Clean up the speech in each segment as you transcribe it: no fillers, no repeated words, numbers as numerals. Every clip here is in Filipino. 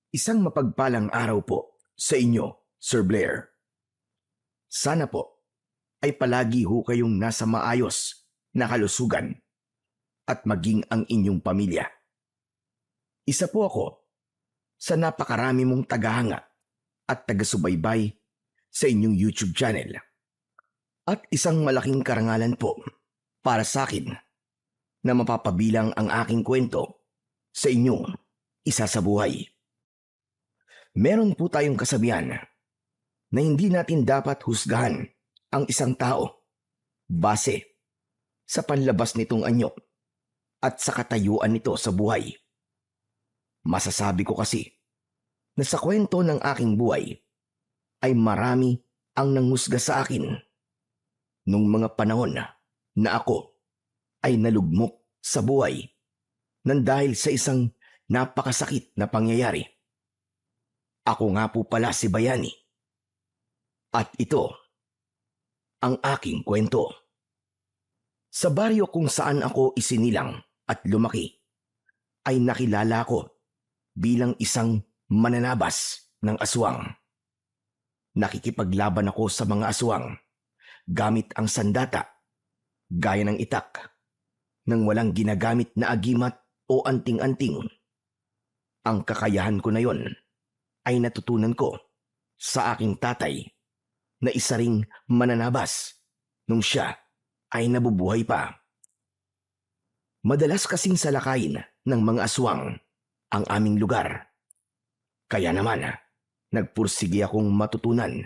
Isang mapagpalang araw po sa inyo, Sir Blair. Sana po ay palagi ho kayong nasa maayos na kalusugan at maging ang inyong pamilya. Isa po ako sa napakarami mong tagahanga at taga-subaybay sa inyong YouTube channel. At isang malaking karangalan po para sa akin na mapapabilang ang aking kwento sa inyong isa sa buhay. Meron po tayong kasabihan na hindi natin dapat husgahan ang isang tao base sa panlabas nitong anyo at sa katayuan nito sa buhay. Masasabi ko kasi na sa kwento ng aking buhay ay marami ang nanghusga sa akin nung mga panahon na ako ay nalugmok sa buhay nang dahil sa isang napakasakit na pangyayari. Ako nga po pala si Bayani. At ito ang aking kwento. Sa baryo kung saan ako isinilang at lumaki, ay nakilala ko bilang isang mananabas ng aswang. Nakikipaglaban ako sa mga aswang gamit ang sandata, gaya ng itak, nang walang ginagamit na agimat o anting-anting. Ang kakayahan ko na yon ay natutunan ko sa aking tatay na isa ring mananabas nung siya ay nabubuhay pa. Madalas kasing salakayin ng mga aswang ang aming lugar. Kaya naman, nagpursige akong matutunan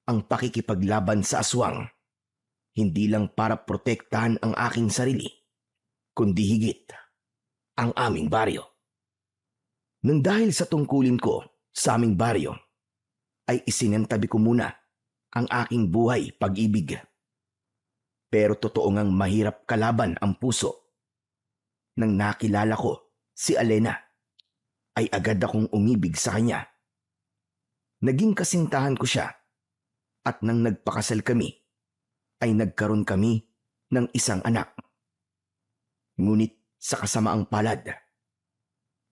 ang pakikipaglaban sa aswang, hindi lang para protektahan ang aking sarili, kundi higit ang aming baryo. Nang dahil sa tungkulin ko sa aming baryo, ay isinantabi ko muna ang aking buhay pag-ibig. Pero totoo ngang mahirap kalaban ang puso. Nang nakilala ko si Alena, ay agad akong umibig sa kanya. Naging kasintahan ko siya at nang nagpakasal kami, ay nagkaroon kami ng isang anak. Ngunit sa kasamaang palad,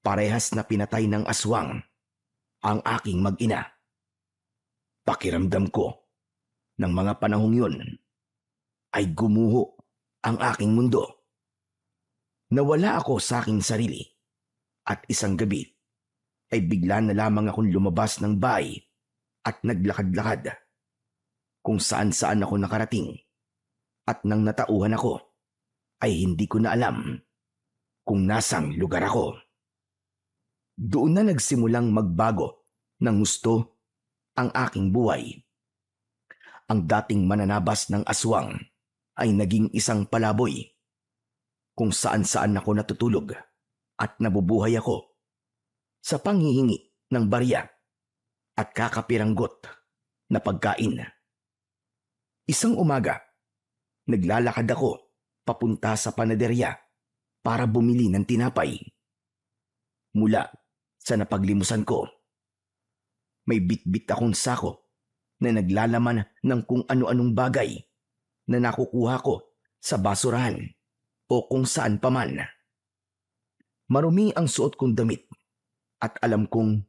parehas na pinatay ng aswang ang aking mag-ina. Pakiramdam ko ng mga panahong yun ay gumuho ang aking mundo. Nawala ako sa aking sarili at isang gabi ay bigla na lamang akong lumabas ng bahay at naglakad-lakad kung saan-saan ako nakarating, at nang natauhan ako ay hindi ko na alam kung nasang lugar ako. Doon na nagsimulang magbago ng gusto ang aking buhay. Ang dating mananabas ng aswang ay naging isang palaboy kung saan-saan ako natutulog at nabubuhay ako sa panghihingi ng barya at kakapiranggot na pagkain. Isang umaga, naglalakad ako papunta sa panaderya para bumili ng tinapay. Mula sa napaglimusan ko, may bitbit akong sako na naglalaman ng kung ano-anong bagay na nakukuha ko sa basurahan o kung saan paman. Marumi ang suot kong damit at alam kong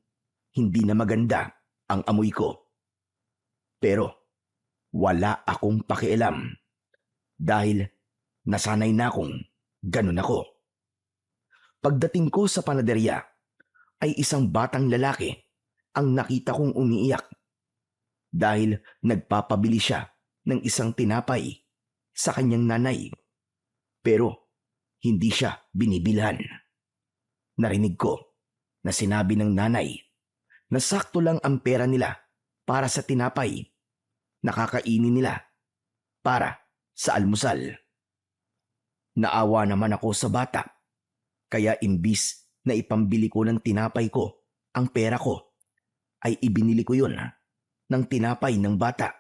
hindi na maganda ang amoy ko. Pero wala akong pakialam dahil nasanay na akong ganun ako. Pagdating ko sa panaderya ay isang batang lalaki ang nakita kong umiiyak dahil nagpapabili siya ng isang tinapay sa kanyang nanay, pero hindi siya binibilhan. Narinig ko na sinabi ng nanay na sakto lang ang pera nila para sa tinapay na kakainin nila para sa almusal. Naawa naman ako sa bata, kaya imbis na ipambili ko ng tinapay ko ang pera ko, ay ibinili ko yun ng tinapay ng bata.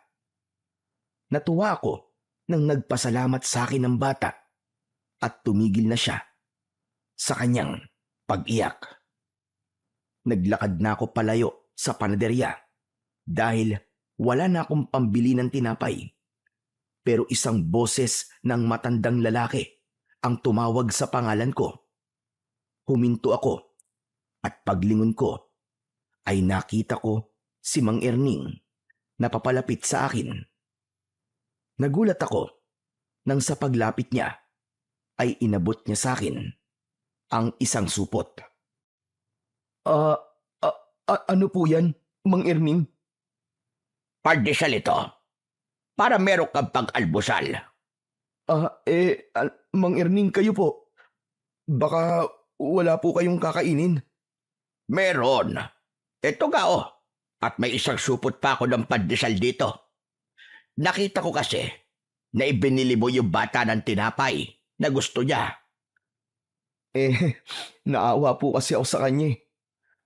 Natuwa ako nang nagpasalamat sa akin ng bata at tumigil na siya sa kanyang pag-iyak. Naglakad na ako palayo sa panaderya dahil wala na akong pambili ng tinapay. Pero isang boses ng matandang lalaki ang tumawag sa pangalan ko. Huminto ako at paglingon ko ay nakita ko si Mang Erning na papalapit sa akin. Nagulat ako nang sa paglapit niya ay inabot niya sa akin ang isang supot. Ah, ano po yan, Mang Erning? Pandesal ito, para meron kang pang-almusal. Mang Erning, kayo po. Baka wala po kayong kakainin. Meron. Ito nga oh. At may isang supot pa ako ng pandesal dito. Nakita ko kasi na ibinili mo yung bata ng tinapay na gusto niya. Naawa po kasi ako sa kanya eh.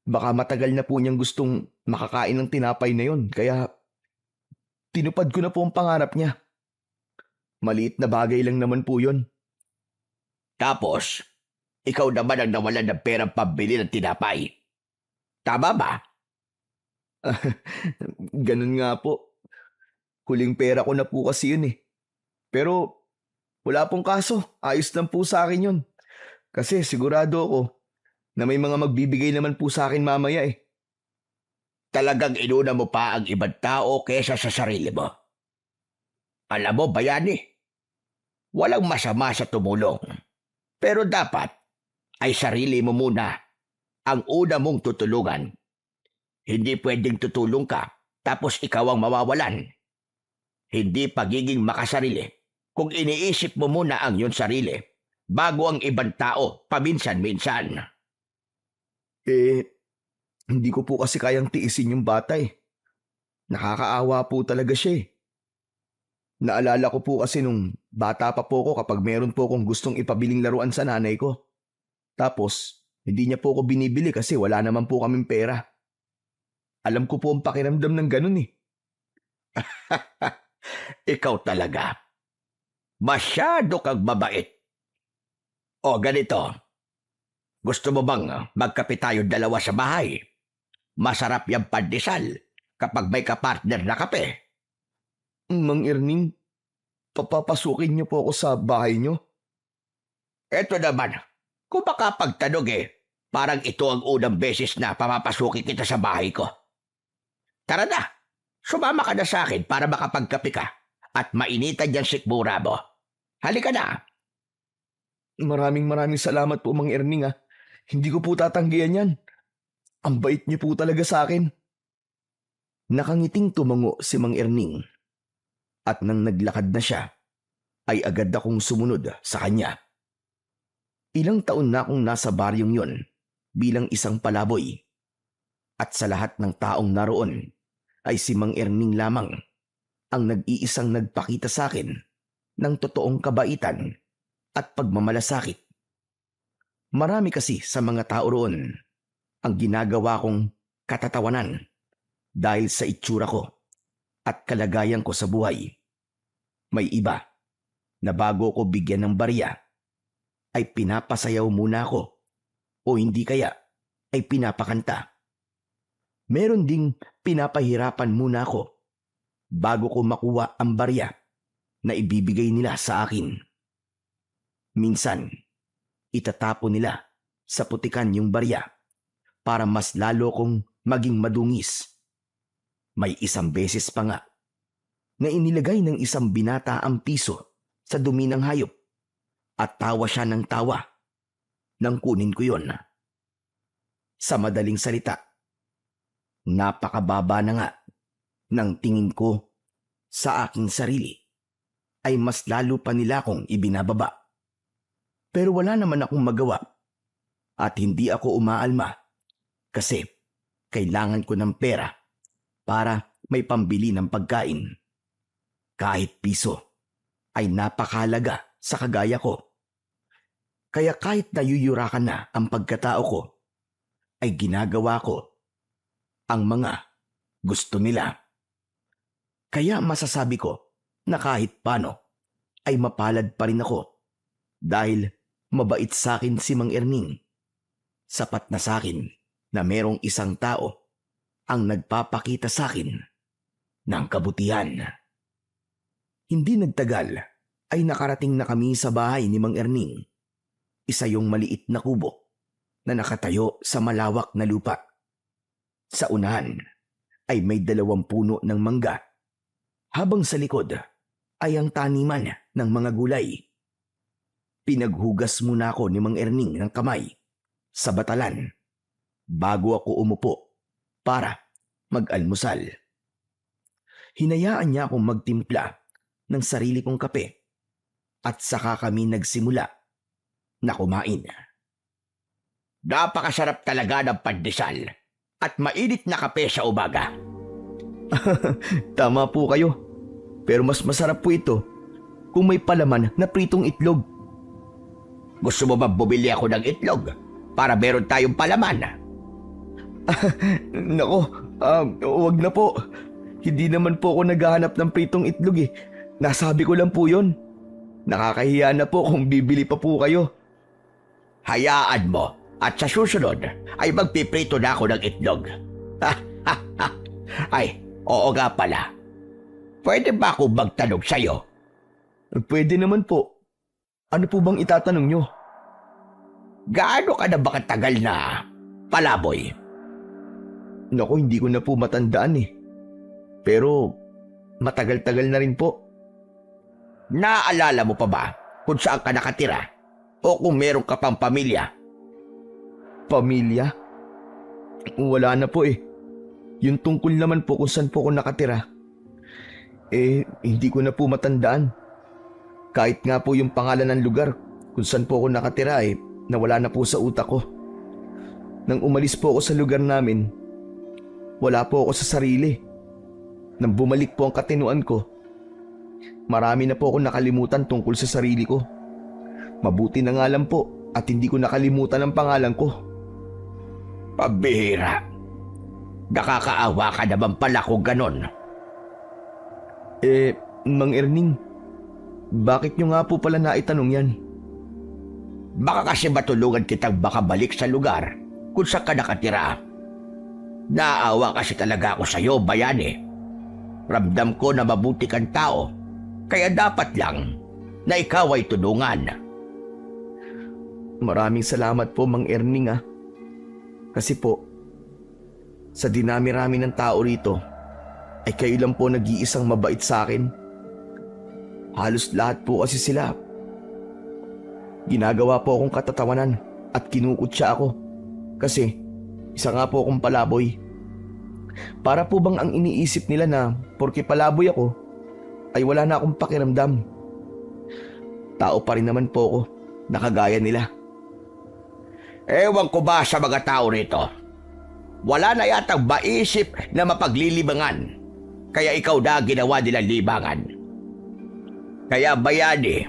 Baka matagal na po niyang gustong makakain ng tinapay na yon, kaya tinupad ko na po ang pangarap niya. Maliit na bagay lang naman po yon. Tapos, ikaw naman ang nawalan ng perang pambili ng tinapay. Tama ba? Ganun nga po. Huling pera ko na po kasi yun eh. Pero wala pong kaso. Ayos lang po sa akin yun. Kasi sigurado ako na may mga magbibigay naman po sa akin mamaya eh. Talagang inuna mo pa ang ibang tao kaysa sa sarili mo. Alam mo, bayani, walang masama sa tumulong. Pero dapat ay sarili mo muna ang una mong tutulungan. Hindi pwedeng tutulong ka tapos ikaw ang mawawalan. Hindi pagiging makasarili kung iniisip mo muna ang iyong sarili bago ang ibang tao paminsan-minsan. Hindi ko po kasi kayang tiisin yung bata eh. Nakakaawa po talaga siya eh. Naalala ko po kasi nung bata pa po ako kapag meron po akong gustong ipabiling laruan sa nanay ko. Tapos, hindi niya po ako binibili kasi wala naman po kaming pera. Alam ko po ang pakiramdam ng ganun eh. Ikaw talaga. Masyado kang mabait. O ganito, gusto mo bang magkape tayo dalawa sa bahay? Masarap yung pandesal kapag may kapartner na kape. Mang Erning, papapasukin niyo po ako sa bahay niyo? Eto naman, kung makapagtanong parang ito ang unang beses na papapasukin kita sa bahay ko. Tara na, sumama ka na sa akin para makapagkape ka at mainitan yung sikmura mo. Halika na. Maraming salamat po, Mang Erning ah. Hindi ko po tatanggihan yan. Ang bait niyo po talaga sa akin. Nakangiting tumango si Mang Erning. At nang naglakad na siya, ay agad akong sumunod sa kanya. Ilang taon na akong nasa baryong yon bilang isang palaboy. At sa lahat ng taong naroon ay si Mang Erning lamang ang nag-iisang nagpakita sa akin ng totoong kabaitan at pagmamalasakit. Marami kasi sa mga tao roon ang ginagawa kong katatawanan dahil sa itsura ko at kalagayan ko sa buhay. May iba na bago ko bigyan ng barya ay pinapasayaw muna ako o hindi kaya ay pinapakanta. Meron ding pinapahirapan muna ako bago ko makuha ang barya na ibibigay nila sa akin. Minsan, itatapon nila sa putikan yung barya para mas lalo kong maging madungis. May isang beses pa nga na inilagay ng isang binata ang piso sa dumi ng hayop at tawa siya ng tawa nang kunin ko yon. Sa madaling salita, napakababa na nga ng tingin ko sa aking sarili ay mas lalo pa nila akong ibinababa. Pero wala naman akong magawa at hindi ako umaalma kasi kailangan ko ng pera para may pambili ng pagkain. Kahit piso ay napakahalaga sa kagaya ko. Kaya kahit nayuyurakan na ang pagkatao ko, ay ginagawa ko ang mga gusto nila. Kaya masasabi ko na kahit paano ay mapalad pa rin ako dahil mabait sa akin si Mang Erning. Sapat na sa akin na merong isang tao ang nagpapakita sa akin ng kabutihan. Hindi nagtagal ay nakarating na kami sa bahay ni Mang Erning. Isa yung maliit na kubo na nakatayo sa malawak na lupa. Sa unahan ay may 2 puno ng mangga, habang sa likod ay ang taniman ng mga gulay. Pinaghugas muna ako ni Mang Erning ng kamay sa batalan bago ako umupo para mag-almusal. Hinayaan niya akong magtimpla ng sarili kong kape at saka kami nagsimula na kumain. Napakasarap talaga ng pandesal at mainit na kape sa umaga. Tama po kayo. Pero mas masarap po ito kung may palaman na pritong itlog. Gusto mo ba bumili ako ng itlog para meron tayong palaman? Nako, wag na po. Hindi naman po ako naghahanap ng pritong itlog eh. Nasabi ko lang po yun. Nakakahiya na po kung bibili pa po kayo. Hayaan mo at sa susunod ay magpiprito na ako ng itlog. Ay, oo nga pala. Pwede ba akong magtanong sa'yo? Pwede naman po. Ano po bang itatanong nyo? Gaano ka na ba katagal na palaboy? Naku, hindi ko na po matandaan eh. Pero matagal-tagal na rin po. Naalala mo pa ba kung saan ka nakatira? O kung meron ka pang pamilya? Pamilya? Wala na po eh. Yung tungkol naman po kung saan po ako nakatira. Hindi ko na po matandaan. Kahit nga po yung pangalan ng lugar kung saan po ako nakatira nawala na po sa utak ko. Nang umalis po ako sa lugar namin, wala po ako sa sarili. Nang bumalik po ang katinuan ko, marami na po ako nakalimutan tungkol sa sarili ko. Mabuti na nga lang po at hindi ko nakalimutan ang pangalan ko. Pabihira. Nakakaawa ka naman pala kung ganon. Mang Erning, bakit nyo nga po pala naitanong yan? Baka kasi matulungan kitang makabalik sa lugar kung saan ka nakatira. Naawa kasi talaga ako sa'yo, bayani. Ramdam ko na mabuti kang tao, kaya dapat lang na ikaw ay tulungan. Maraming salamat po, Mang Erning ah. Kasi po, sa dinami-rami ng tao rito, ay kayo lang po nag-iisang mabait sa akin. Halos lahat po kasi sila. Ginagawa po akong katatawanan at kinukutya ako kasi isa nga po akong palaboy. Para po bang ang iniisip nila na porke palaboy ako ay wala na akong pakiramdam. Tao pa rin naman po ako, nakagaya nila. Ewan ko ba sa mga tao rito? Wala na yatang maisip na mapaglilibangan. Kaya ikaw na ginawa nilang libangan. Kaya bayani,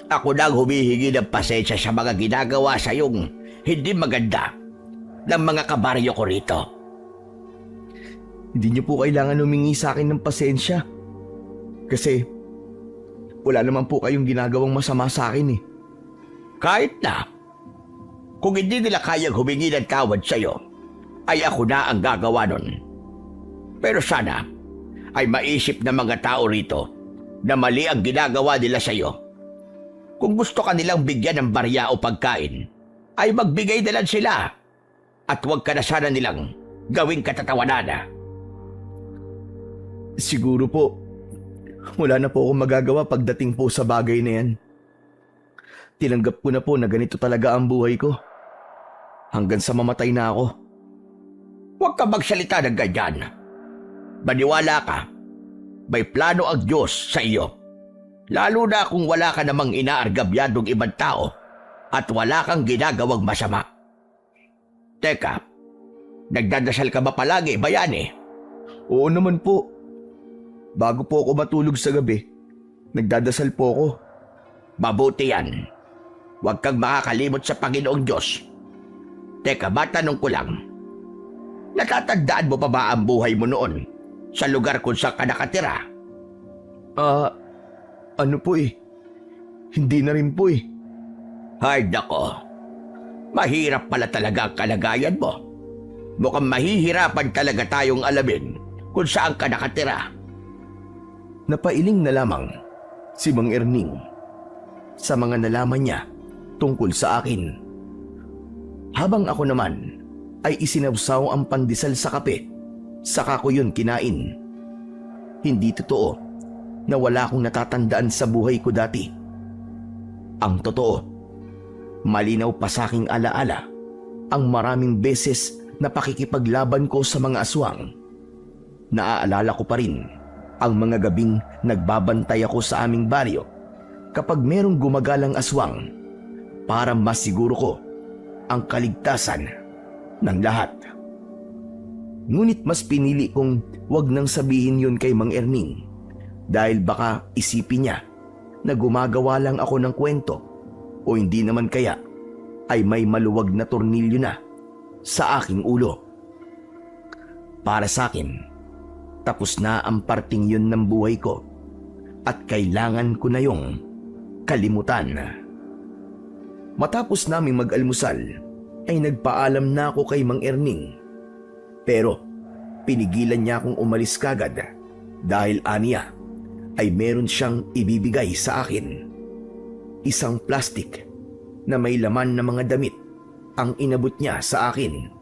ako nang humihingi ng pasensya sa mga ginagawa sa iyong hindi maganda ng mga kabaryo ko rito. Hindi niyo po kailangan humingi sa akin ng pasensya. Kasi wala naman po kayong ginagawang masama sa akin eh. Kahit na, kung hindi nila kayang humingi ng tawad sa iyo, ay ako na ang gagawa nun. Pero sana ay maisip ng mga tao rito na mali ang ginagawa nila sa iyo. Kung gusto ka nilang bigyan ng barya o pagkain, ay magbigay na lang sila at huwag ka na sana nilang gawing katatawanan. Siguro po, wala na po akong magagawa pagdating po sa bagay na yan. Tinanggap ko na po na ganito talaga ang buhay ko. Hanggang sa mamatay na ako. Huwag ka magsalita ng ganyan. Maniwala ka, may plano ang Diyos sa iyo. Lalo na kung wala ka namang inaargabyadong ibang tao at wala kang ginagawang masama. Teka, nagdadasal ka ba palagi, bayani? Oo naman po. Bago po ako matulog sa gabi, nagdadasal po ako. Mabuti yan. Huwag kang makakalimot sa Panginoong Diyos. Teka, matanong ko lang. Natatandaan mo pa ba ang buhay mo noon sa lugar kung saan ka nakatira? Ano po eh? Hindi na rin po eh. Ay, nako. Mahirap pala talaga ang kalagayan mo. Mukhang mahihirapan talaga tayong alamin kung saan ka nakatira. Napailing na lamang si Mang Erning sa mga nalaman niya tungkol sa akin. Habang ako naman ay isinawsaw ang pandesal sa kape, saka ko yun kinain. Hindi totoo na wala akong natatandaan sa buhay ko dati. Ang totoo, malinaw pa sa aking alaala ang maraming beses na pakikipaglaban ko sa mga aswang. Naaalala ko pa rin ang mga gabing nagbabantay ako sa aming baryo kapag merong gumagalang aswang para masiguro ko ang kaligtasan ng lahat. Ngunit mas pinili kong wag nang sabihin yun kay Mang Erning dahil baka isipin niya na gumagawa lang ako ng kwento o hindi naman kaya ay may maluwag na tornilyo na sa aking ulo. Para sa akin, tapos na ang parting yun ng buhay ko at kailangan ko na yung kalimutan. Matapos naming mag-almusal ay nagpaalam na ako kay Mang Erning. Pero pinigilan niya akong umalis kagad dahil aniya ay meron siyang ibibigay sa akin. Isang plastik na may laman na mga damit ang inabot niya sa akin.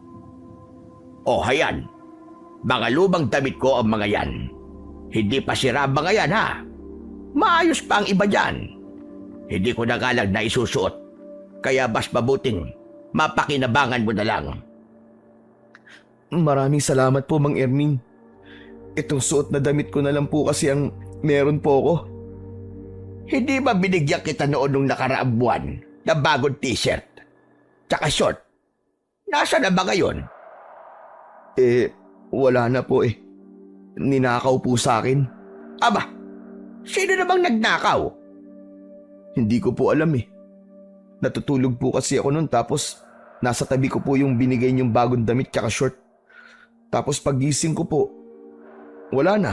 O hayan, mga lumang damit ko ang mga yan. Hindi pa sira mga yan ha. Maayos pa ang iba dyan. Hindi ko na galang na isusuot. Kaya mas mabuting mapakinabangan mo na lang. Maraming salamat po, Mang Erning. Itong suot na damit ko na lang po kasi ang meron po ako. Hindi ba binigyan kita noon nung nakaraang buwan na bagong t-shirt? Tsaka short. Nasaan na ba ngayon? Wala na po eh. Ninakaw po sa akin. Aba, sino namang nagnakaw? Hindi ko po alam eh. Natutulog po kasi ako noon tapos nasa tabi ko po yung binigay niyong bagong damit tsaka short. Tapos pagising ko po, wala na.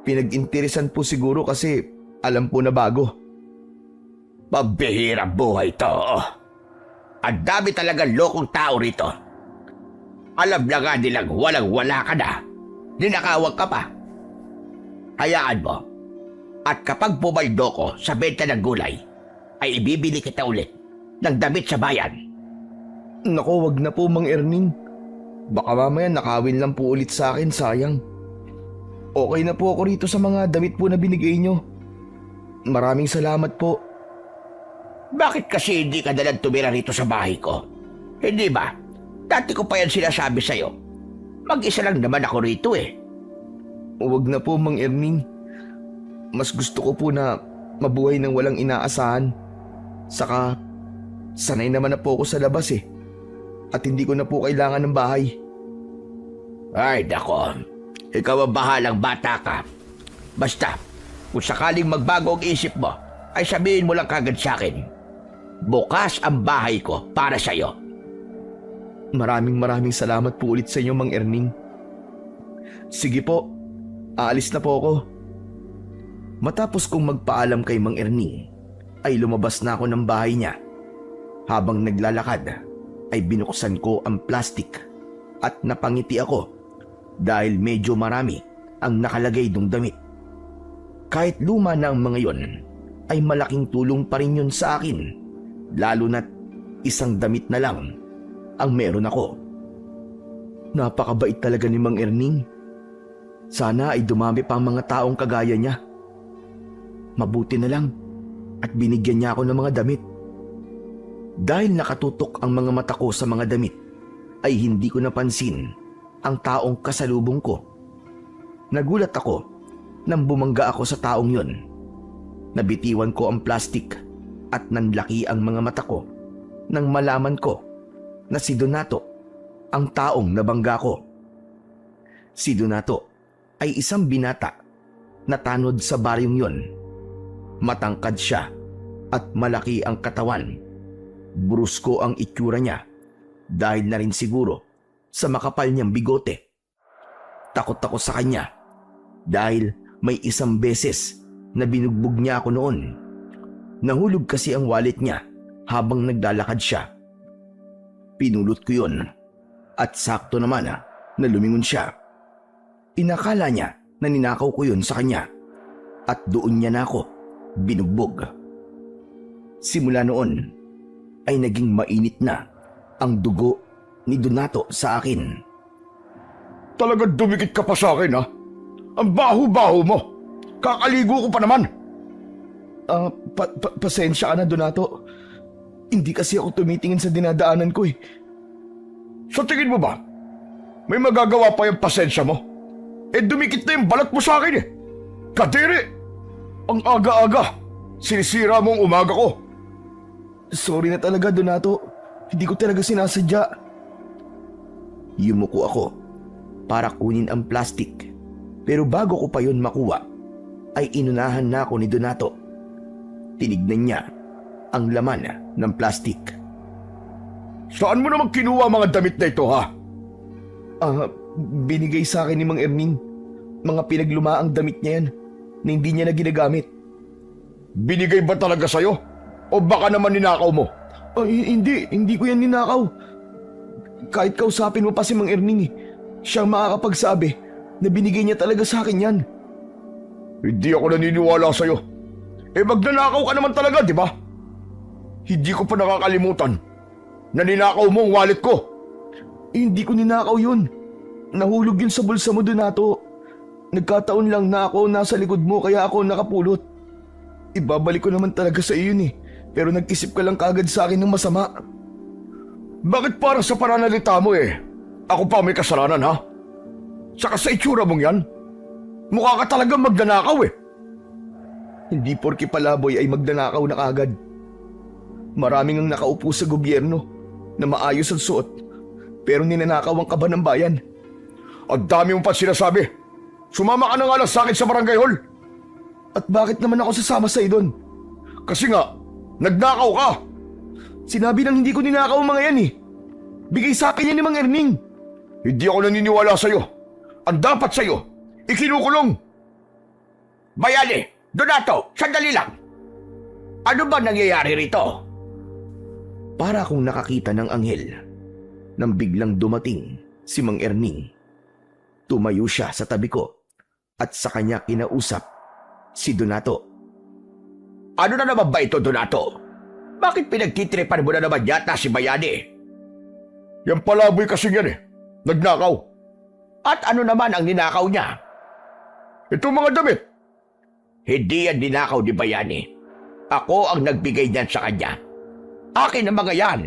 Pinag-interesan po siguro kasi alam po na bago. Pabihirang buhay to. Ang dami talagang lokong tao rito. Alam na nga nilang walang-wala ka na. Ninakawag ka pa. Hayaan mo. At kapag pumaldo ko sa benta ng gulay, ay ibibili kita ulit ng damit sa bayan. Naku, wag na po, Mang Erning. Baka mamaya nakawin lang po ulit sa akin, sayang. Okay na po ako rito sa mga damit po na binigay nyo. Maraming salamat po. Bakit kasi hindi ka nalang tumira rito sa bahay ko? Hindi ba? Dati ko pa yan sinasabi sa'yo. Mag-isa lang naman ako rito eh. Huwag na po, Mang Erning. Mas gusto ko po na mabuhay ng walang inaasahan. Saka, sanay naman na po ako sa labas eh. At hindi ko na po kailangan ng bahay. Ay, dako. Ikaw ang bahalang bata ka. Basta, kung sakaling magbago ang isip mo, ay sabihin mo lang kagad sa akin. Bukas ang bahay ko para sa'yo. Maraming salamat po ulit sa inyo, Mang Erning. Sige po, aalis na po ako. Matapos kong magpaalam kay Mang Erning, ay lumabas na ako ng bahay niya. Habang naglalakad, ay binuksan ko ang plastik at napangiti ako dahil medyo marami ang nakalagay dong damit. Kahit luma na ang mga yon, ay malaking tulong pa rin yun sa akin, lalo na't isang damit na lang ang meron ako. Napakabait talaga ni Mang Erning. Sana ay dumami pa ang mga taong kagaya niya. Mabuti na lang at binigyan niya ako ng mga damit. Dahil nakatutok ang mga mata ko sa mga damit, ay hindi ko napansin ang taong kasalubong ko. Nagulat ako nang bumangga ako sa taong yon. Nabitiwan ko ang plastik at nanlaki ang mga mata ko nang malaman ko na si Donato ang taong nabangga ko. Si Donato ay isang binata na tanod sa baryong yon. Matangkad siya at malaki ang katawan. Brusko ang itsura niya dahil na rin siguro sa makapal niyang bigote. Takot ako sa kanya dahil may isang beses na binugbog niya ako noon. Nahulog kasi ang wallet niya habang naglalakad siya. Pinulot ko yun at sakto naman na lumingon siya. Inakala niya na ninakaw ko yun sa kanya at doon niya na ako binugbog. Simula noon ay naging mainit na ang dugo ni Donato sa akin. Talagang dumikit ka pa sa akin, ha? Ang baho-baho mo. Kakaligo ko pa naman. Pasensya ka na, Donato. Hindi kasi ako tumitingin sa dinadaanan ko eh. Sa tingin mo ba, may magagawa pa yung pasensya mo? Dumikit na yung balat mo sa akin eh. Kadiri! Ang aga-aga, sinisira mo ang umaga ko. Sorry na talaga, Donato. Hindi ko talaga sinasadya. Yumuko ako para kunin ang plastic. Pero bago ko pa yun makuha, ay inunahan na ako ni Donato. Tinignan niya ang laman ng plastic. Saan mo naman kinuha mga damit na ito, ha? Binigay sa akin ni Mang Erning. Mga pinaglumaang damit niya yan na hindi niya na ginagamit. Binigay ba talaga sa'yo? O baka naman ninakaw mo? Hindi ko yan ninakaw. Kahit kausapin mo pa si Mang Erning, siyang makakapagsabi na binigay niya talaga sa akin yan. Hindi ako naniniwala sa'yo. Magnanakaw ka naman talaga, di ba? Hindi ko pa nakakalimutan na ninakaw mo ang wallet ko. Hindi ko ninakaw yun. Nahulog yun sa bulsa mo, Donato. Nagkataon lang na ako nasa likod mo kaya ako nakapulot. Ibabalik ko naman talaga sa iyo yun eh. Pero nag-isip ka lang kagad sa akin ng masama. Bakit para sa pananalita mo ako pa may kasalanan, ha? Saka sa itsura mong yan, mukha ka talagang magnanakaw Hindi porke palaboy ay magnanakaw na kagad. Maraming ang nakaupo sa gobyerno na maayos ang suot pero ninanakaw ang kaba ng bayan. Ang dami mo pa sinasabi. Sumama ka na nga lang sa akin sa barangay hall. At bakit naman ako sasama sa doon? Kasi nga, nagnakaw ka. Sinabi nang hindi ko ninakaw ang mga yan Bigay sa akin yan ni Mang Erning. Hindi ako naniniwala sa'yo. Ang dapat sa'yo, ikinukulong. Bayani, Donato, sandali lang. Ano ba nangyayari rito? Para akong nakakita ng anghel nang biglang dumating si Mang Erning. Tumayo siya sa tabi ko at sa kanya kinausap si Donato. Ano na naman ba ito, Donato? Bakit pinagtitripan mo na naman yata si Bayani? Yan palaboy kasi yan Nagnakaw. At ano naman ang ninakaw niya? Itong mga damit. Hindi yan ninakaw ni Bayani. Ako ang nagbigay niyan sa kanya. Akin ang mga yan.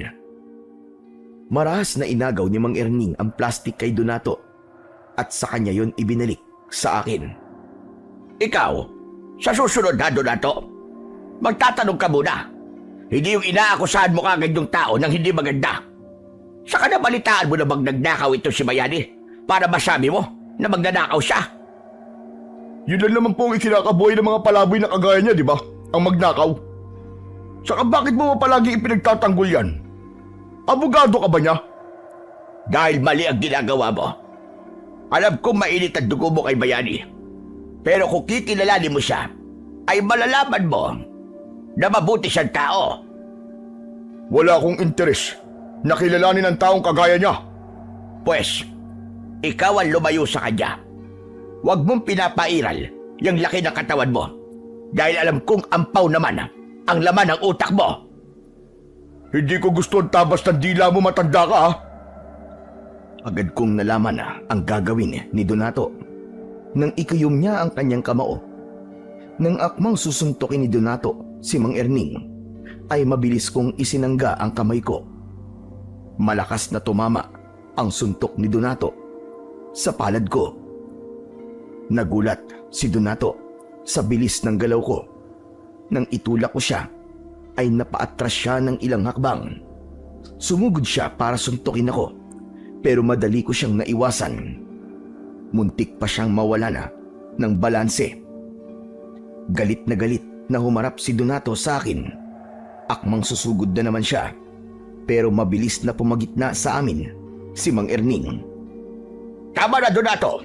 Marahas na inagaw ni Mang Erning ang plastic kay Donato at sa kanya yon ibinalik sa akin. Ikaw, sa susunod na, Donato, magtatanong ka muna. Hindi yung inaakusahan mo kagad yung tao nang hindi maganda. Saka nabalitaan mo na bang nagnakaw ito si Bayani para masabi mo na magnanakaw siya. Yun lang naman po ang ikinakabuhay ng mga palaboy na kagaya niya, di ba? Ang magnakaw. Saka bakit mo palagi ipinagtatanggol yan? Abogado ka ba niya? Dahil mali ang ginagawa mo. Alam kong mainit ang dugo mo kay Bayani. Pero kung kikilalanin mo siya, ay malalaman mo na mabuti siyang tao. Wala akong interes na kilalanin ang taong kagaya niya. Pwes, ikaw ang lumayo sa kanya. Huwag mong pinapairal yung laki ng katawan mo. Dahil alam kong ampaw naman ang laman ng utak mo. Hindi ko gusto ang tabas ng dila mo, matanda ka ha. Agad kong nalaman ang gagawin ni Donato. Nang ikayom niya ang kanyang kamao. Nang akmang susuntukin ni Donato si Mang Erning, ay mabilis kong isinangga ang kamay ko. Malakas na tumama ang suntok ni Donato sa palad ko. Nagulat si Donato sa bilis ng galaw ko. Nang itulak ko siya, ay napaatras siya ng ilang hakbang. Sumugod siya para suntukin ako, pero madali ko siyang naiwasan. Muntik pa siyang mawala na ng balanse. Galit na humarap si Donato sa akin. Akmang susugod na naman siya, pero mabilis na pumagitna sa amin si Mang Erning. Tama na, Donato!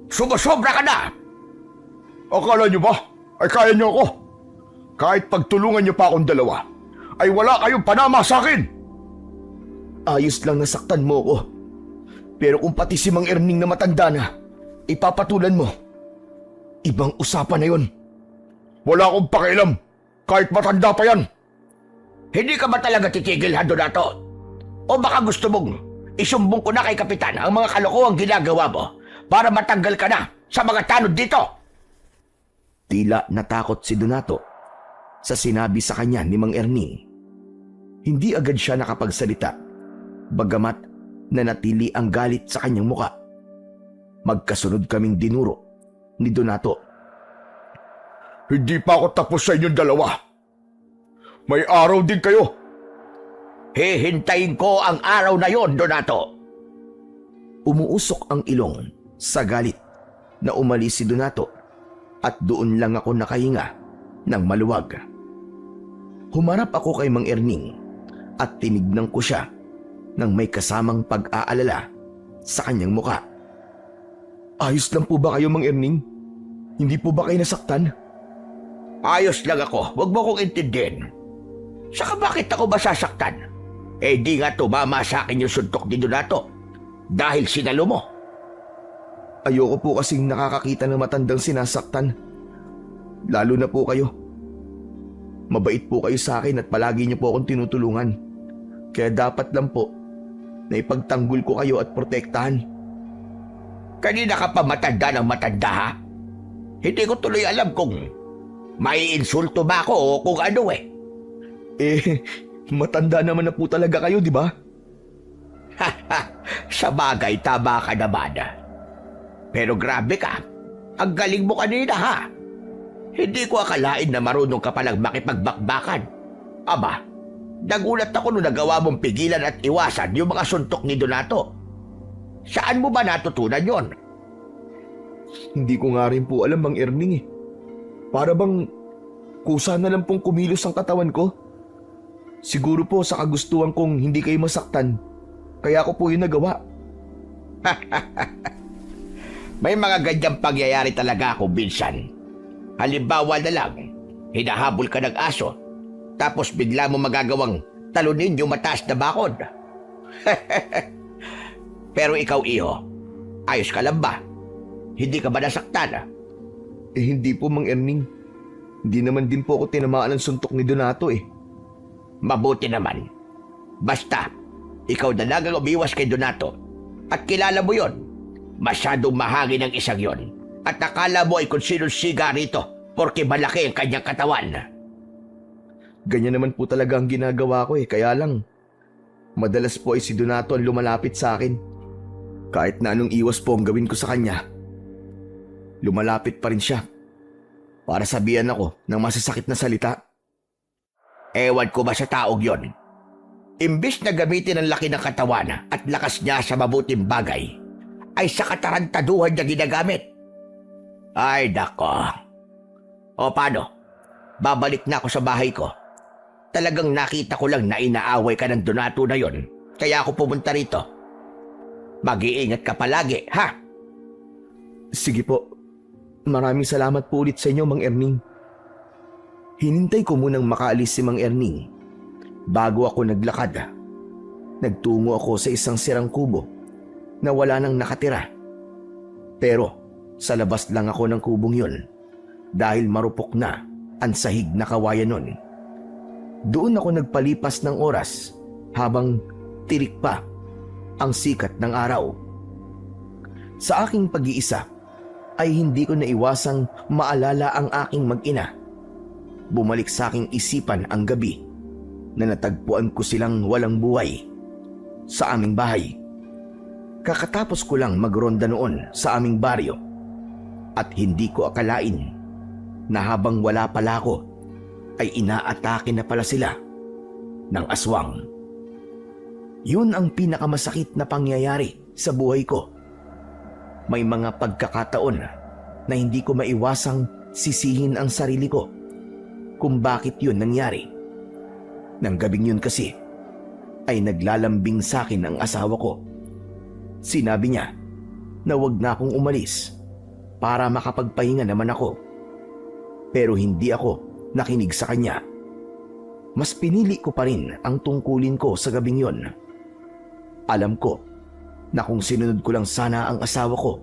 Sumusobra ka na! Akala niyo ba ay kaya niyo ako? Kahit pagtulungan niyo pa akong dalawa, ay wala kayong panama sa akin! Ayos lang nasaktan mo ko. Pero kung pati si Mang Erning na matanda na, ipapatulan mo, ibang usapan na yun. Wala akong pakialam, kahit matanda pa yan. Hindi ka ba talaga titigil, ha, Donato? O baka gusto mong isumbong ko na kay Kapitan ang mga kalokohang ginagawa mo para matanggal ka na sa mga tanod dito. Tila natakot si Donato sa sinabi sa kanya ni Mang Erning. Hindi agad siya nakapagsalita, bagamat nanatili ang galit sa kanyang muka. Magkasunod kaming dinuro ni Donato. Hindi pa ako tapos sa inyong dalawa. May araw din kayo. Hihintayin ko ang araw na yon, Donato. Umuusok ang ilong sa galit na umalis si Donato at doon lang ako nakahinga ng maluwag. Humarap ako kay Mang Erning at tinignan ko siya nang may kasamang pag-aalala sa kanyang muka. Ayos lang po ba kayo, Mang Erning? Hindi po ba kayo nasaktan? Ayos lang ako, wag mo kong intindihin. Saka bakit ako masasaktan? Eh di nga tumama sa akin yung suntok ni Donato dahil sinalo mo. Ayoko po kasing nakakakita ng matandang sinasaktan. Lalo na po kayo. Mabait po kayo sa akin at palagi niyo po akong tinutulungan. Kaya dapat lang po na ipagtanggol ko kayo at protektahan. Kanina ka pa matanda ng matanda, ha? Hindi ko tuloy alam kung may insulto ba ako o kung ano eh. Matanda naman na po talaga kayo, di ba? Sa bagay, tama ka naman. Pero grabe ka. Ang galing mo kanina, ha? Hindi ko akalain na marunong ka palang makipagbakbakan. Aba, nagulat ako nung nagawa mong pigilan at iwasan yung mga suntok ni Donato. Saan mo ba natutunan yon? Hindi ko nga rin po alam, Mang Erning eh. Para bang kusa na lang pong kumilos ang katawan ko. Siguro po sa kagustuhan kong hindi kayo masaktan. Kaya ko po yung nagawa. May mga ganyang pangyayari talaga ako, minsan. Halimbawa na lang, hinahabol ka ng aso, tapos bigla mo magagawang talunin yung mataas na bakod. Pero ikaw, iho, ayos ka lang ba? Hindi ka ba nasaktan? Hindi po, Mang Erning. Hindi naman din po ako tinamaan ng suntok ni Donato eh. Mabuti naman. Basta, ikaw na lang ang umiwas kay Donato. At kilala mo yon. Masyadong mahangin ang isang yon. At akala mo ay kung sinong siga rito porque malaki ang kanyang katawan. Ganyan naman po talaga ang ginagawa ko eh. Kaya lang, madalas po ay si Donato ang lumalapit sa akin. Kahit na anong iwas po ang gawin ko sa kanya, lumalapit pa rin siya para sabihan ako ng masasakit na salita. Ewan ko ba sa taong yon? Imbis na gamitin ang laki ng katawan at lakas niya sa mabuting bagay, ay sa katarantaduhan niya ginagamit. Ay, nako. O paano? Babalik na ako sa bahay ko. Talagang nakita ko lang na inaaway ka ng Donato na yon, kaya ako pumunta rito. Mag-iingat ka palagi, ha? Sige po. Maraming salamat po ulit sa inyo, Mang Erning. Hinintay ko munang makaalis si Mang Erning bago ako naglakad. Nagtungo ako sa isang sirang kubo na wala nang nakatira. Pero sa labas lang ako ng kubong yun dahil marupok na ang sahig na kawayan nun. Doon ako nagpalipas ng oras habang tirik pa ang sikat ng araw. Sa aking pag-iisa ay hindi ko naiwasang maalala ang aking mag-ina. Bumalik sa aking isipan ang gabi na natagpuan ko silang walang buhay sa aming bahay. Kakatapos ko lang magronda noon sa aming baryo at hindi ko akalain na habang wala pala ako ay inaatake na pala sila ng aswang. Yun ang pinakamasakit na pangyayari sa buhay ko. May mga pagkakataon na hindi ko maiwasang sisihin ang sarili ko kung bakit yun nangyari. Nang gabing yun kasi ay naglalambing sa akin ang asawa ko. Sinabi niya na wag na akong umalis para makapagpahinga naman ako. Pero hindi ako nakinig sa kanya. Mas pinili ko pa rin ang tungkulin ko sa gabing yon. Alam ko na kung sinunod ko lang sana ang asawa ko,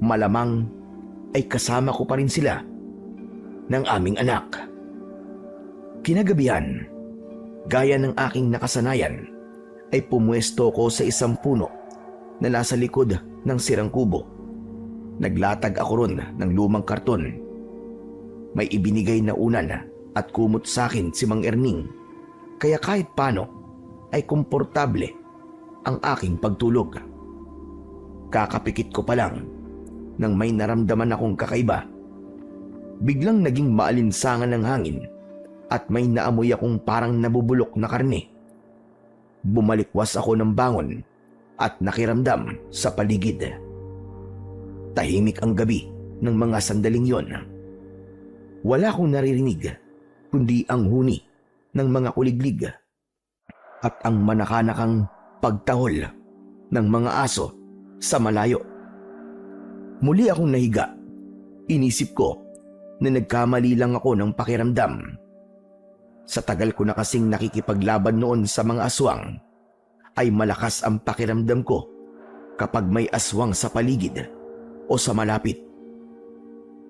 malamang ay kasama ko pa rin sila ng aming anak. Kinagabihan, gaya ng aking nakasanayan, ay pumuesto ko sa isang puno na nasa likod ng sirang kubo. Naglatag ako ron ng lumang karton. May ibinigay na unan at kumot sa akin si Mang Erning, kaya kahit paano ay komportable ang aking pagtulog. Kakapikit ko pa lang nang may naramdaman akong kakaiba. Biglang naging maalinsangan ng hangin at may naamoy akong parang nabubulok na karne. Bumalikwas ako ng bangon at nakiramdam sa paligid. Tahimik ang gabi ng mga sandaling yon. Wala akong naririnig kundi ang huni ng mga kuliglig at ang manakanakang pagtahol ng mga aso sa malayo. Muli akong nahiga. Inisip ko na nagkamali lang ako ng pakiramdam. Sa tagal ko na kasing nakikipaglaban noon sa mga aswang, ay malakas ang pakiramdam ko kapag may aswang sa paligid o sa malapit.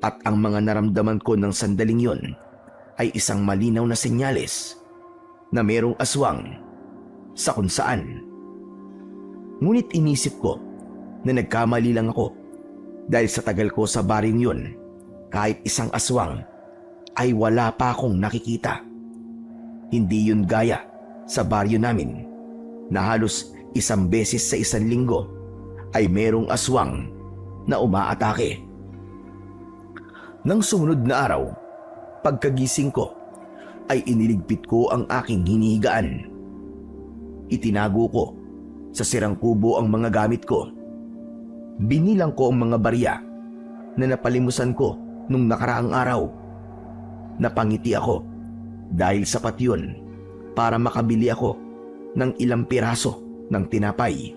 At ang mga naramdaman ko ng sandaling yon ay isang malinaw na senyales na mayroong aswang sa kung saan. Ngunit inisip ko na nagkamali lang ako dahil sa tagal ko sa baryong yon, kahit isang aswang ay wala pa akong nakikita. Hindi yun gaya sa baryo namin na halos isang beses sa isang linggo ay merong aswang na umaatake. Nang sumunod na araw, pagkagising ko ay iniligpit ko ang aking hinihigaan. Itinago ko sa sirang kubo ang mga gamit ko. Binilang ko ang mga barya na napalimusan ko nung nakaraang araw. Napangiti ako dahil sapat yun para makabili ako ng ilang piraso ng tinapay.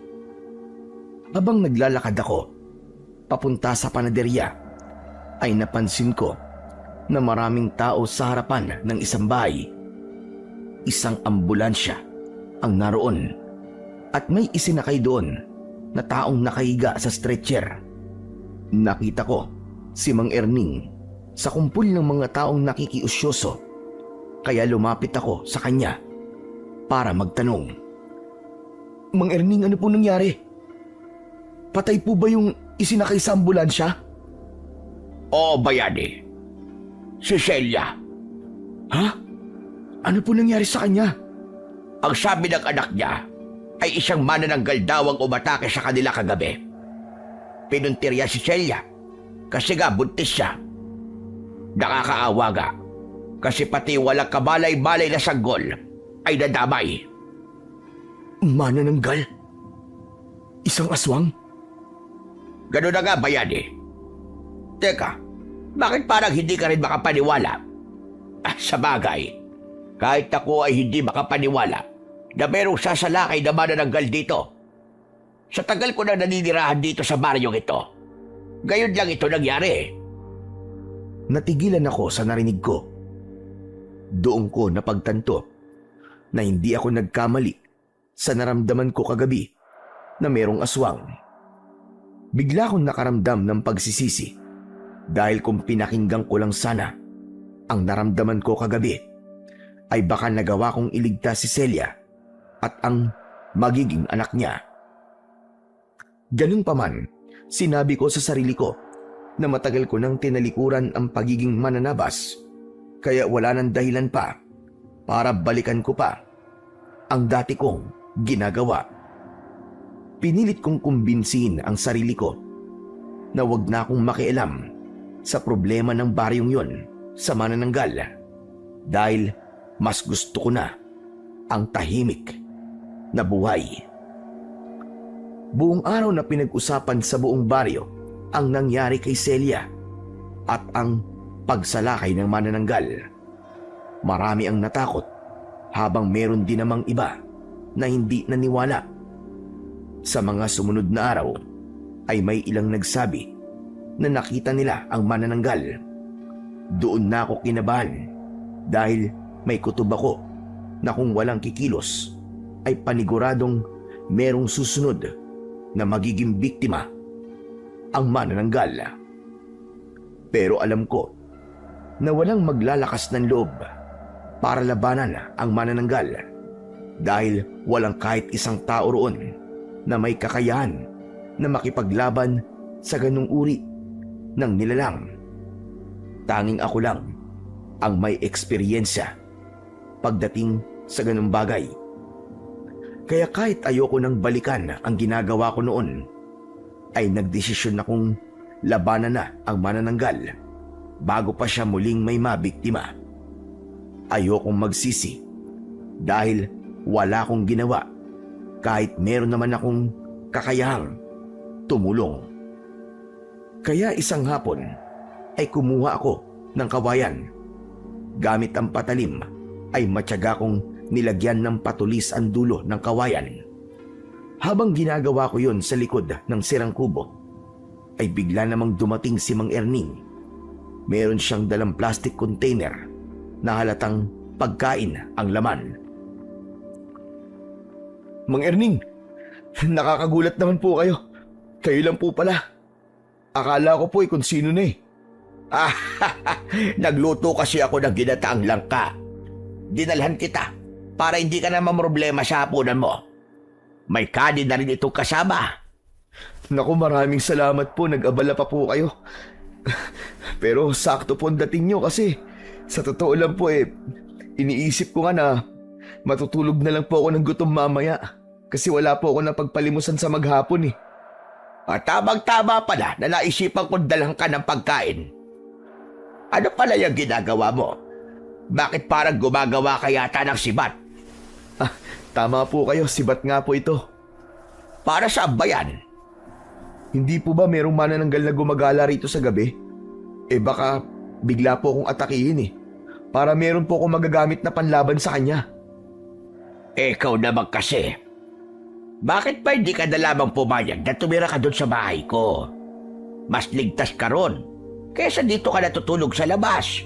Habang naglalakad ako papunta sa panaderya, ay napansin ko na maraming tao sa harapan ng isang bahay. Isang ambulansya ang naroon at may isinakay doon na taong nakahiga sa stretcher. Nakita ko si Mang Erning sa kumpul ng mga taong nakikiusyoso, kaya lumapit ako sa kanya para magtanong. Mang Erning, ano po nangyari? Patay po ba yung isinakay sa ambulansya? Oo, bayani. Si Celia. Ha? Ano po nangyari sa kanya? Ang sabi ng anak niya ay isang manananggal daw ang umatake sa kanila kagabi. Pinuntirya si Celia kasi nga buntis siya. Nakakaawa nga kasi pati walang kabalay-balay na sanggol ay nadamay. Manananggal? Isang aswang? Ganun na nga, bayani. Teka, bakit parang hindi ka rin makapaniwala? Sa bagay, kahit ako ay hindi makapaniwala na merong sasalakay na manananggal dito. Sa tagal ko na naninirahan dito sa baryong ito, gayon lang ito nangyari. Natigilan ako sa narinig ko. Doon ko napagtanto na hindi ako nagkamali sa naramdaman ko kagabi na merong aswang. Bigla akong nakaramdam ng pagsisisi dahil kung pinakinggan ko lang sana ang naramdaman ko kagabi, ay baka nagawa kong iligtas si Celia at ang magiging anak niya. Ganun pa man, sinabi ko sa sarili ko na matagal ko nang tinalikuran ang pagiging mananabas, kaya wala nang dahilan pa para balikan ko pa ang dati kong ginagawa. Pinilit kong kumbinsihin ang sarili ko na wag na akong makialam sa problema ng baryong yon sa manananggal dahil mas gusto ko na ang tahimik na buhay. Buong araw na pinag-usapan sa buong baryo ang nangyari kay Celia at ang pagsalakay ng manananggal. Marami ang natakot habang meron din namang iba na hindi naniwala. Sa mga sumunod na araw ay may ilang nagsabi na nakita nila ang manananggal. Doon na ako kinabahan dahil may kutob ako na kung walang kikilos ay paniguradong merong susunod na magiging biktima ang manananggal. Pero alam ko na walang maglalakas ng loob para labanan ang manananggal dahil walang kahit isang tao roon na may kakayahan na makipaglaban sa ganung uri ng nilalang. Tanging ako lang ang may eksperyensya pagdating sa ganung bagay. Kaya kahit ayoko nang balikan ang ginagawa ko noon, ay nagdesisyon akong labanan na ang manananggal bago pa siya muling may mabiktima. Ayokong magsisi dahil wala akong ginawa kahit meron naman akong kakayahang tumulong. Kaya isang hapon ay kumuha ako ng kawayan. Gamit ang patalim ay matyaga kong nilagyan ng patulis ang dulo ng kawayan. Habang ginagawa ko yon sa likod ng sirang kubo, ay bigla namang dumating si Mang Erning. Meron siyang dalang plastic container na halatang pagkain ang laman. Mang Erning, nakakagulat naman po kayo. Kayo lang po pala. Akala ko po kung sino na eh. Nagluto kasi ako ng ginataang langka. Dinalhan kita para hindi ka na mamroblema sa hapunan mo. May kanin na rin itong kasama. Naku, maraming salamat po. Nag-abala pa po kayo. Pero sakto po ang dating nyo kasi sa totoo lang po iniisip ko nga na matutulog na lang po ako ng gutom mamaya kasi wala po ako na pagpalimusan sa maghapon eh. Tamang-tama pala na naisipan kong dalhan ka ng pagkain. Ano pala yung ginagawa mo? Bakit parang gumagawa ka yata ng sibat? Tama po kayo, sibat nga po ito. Para saan ba yan? Hindi po ba merong manananggal na gumagala rito sa gabi? Baka bigla po akong atakihin para meron po akong magagamit na panlaban sa kanya. Ikaw naman kasi. Bakit pa hindi ka na lamang pumayag na tumira ka doon sa bahay ko? Mas ligtas ka ron kaysa dito ka natutulog sa labas.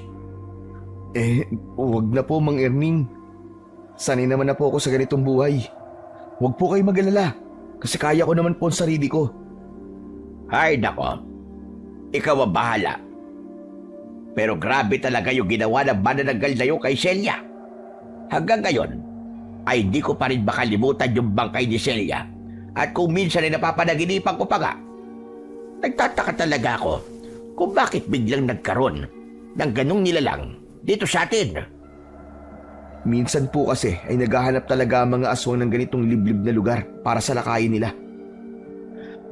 Huwag na po, Mang Erning. Sanay naman na po ako sa ganitong buhay. Huwag po kayo mag-alala kasi kaya ko naman po ang sarili ko. Ay nako, ikaw ang bahala. Pero grabe talaga yung ginawa ng manananggal na yun kay Celia. Hanggang ngayon, ay di ko pa rin makalimutan yung bangkay ni Celia. At kung minsan ay napapanaginipan ko pa nga, nagtataka talaga ako kung bakit biglang nagkaroon ng ganong nilalang dito sa atin. Minsan po kasi ay naghahanap talaga ang mga aswang ng ganitong liblib na lugar para sa lakayin nila.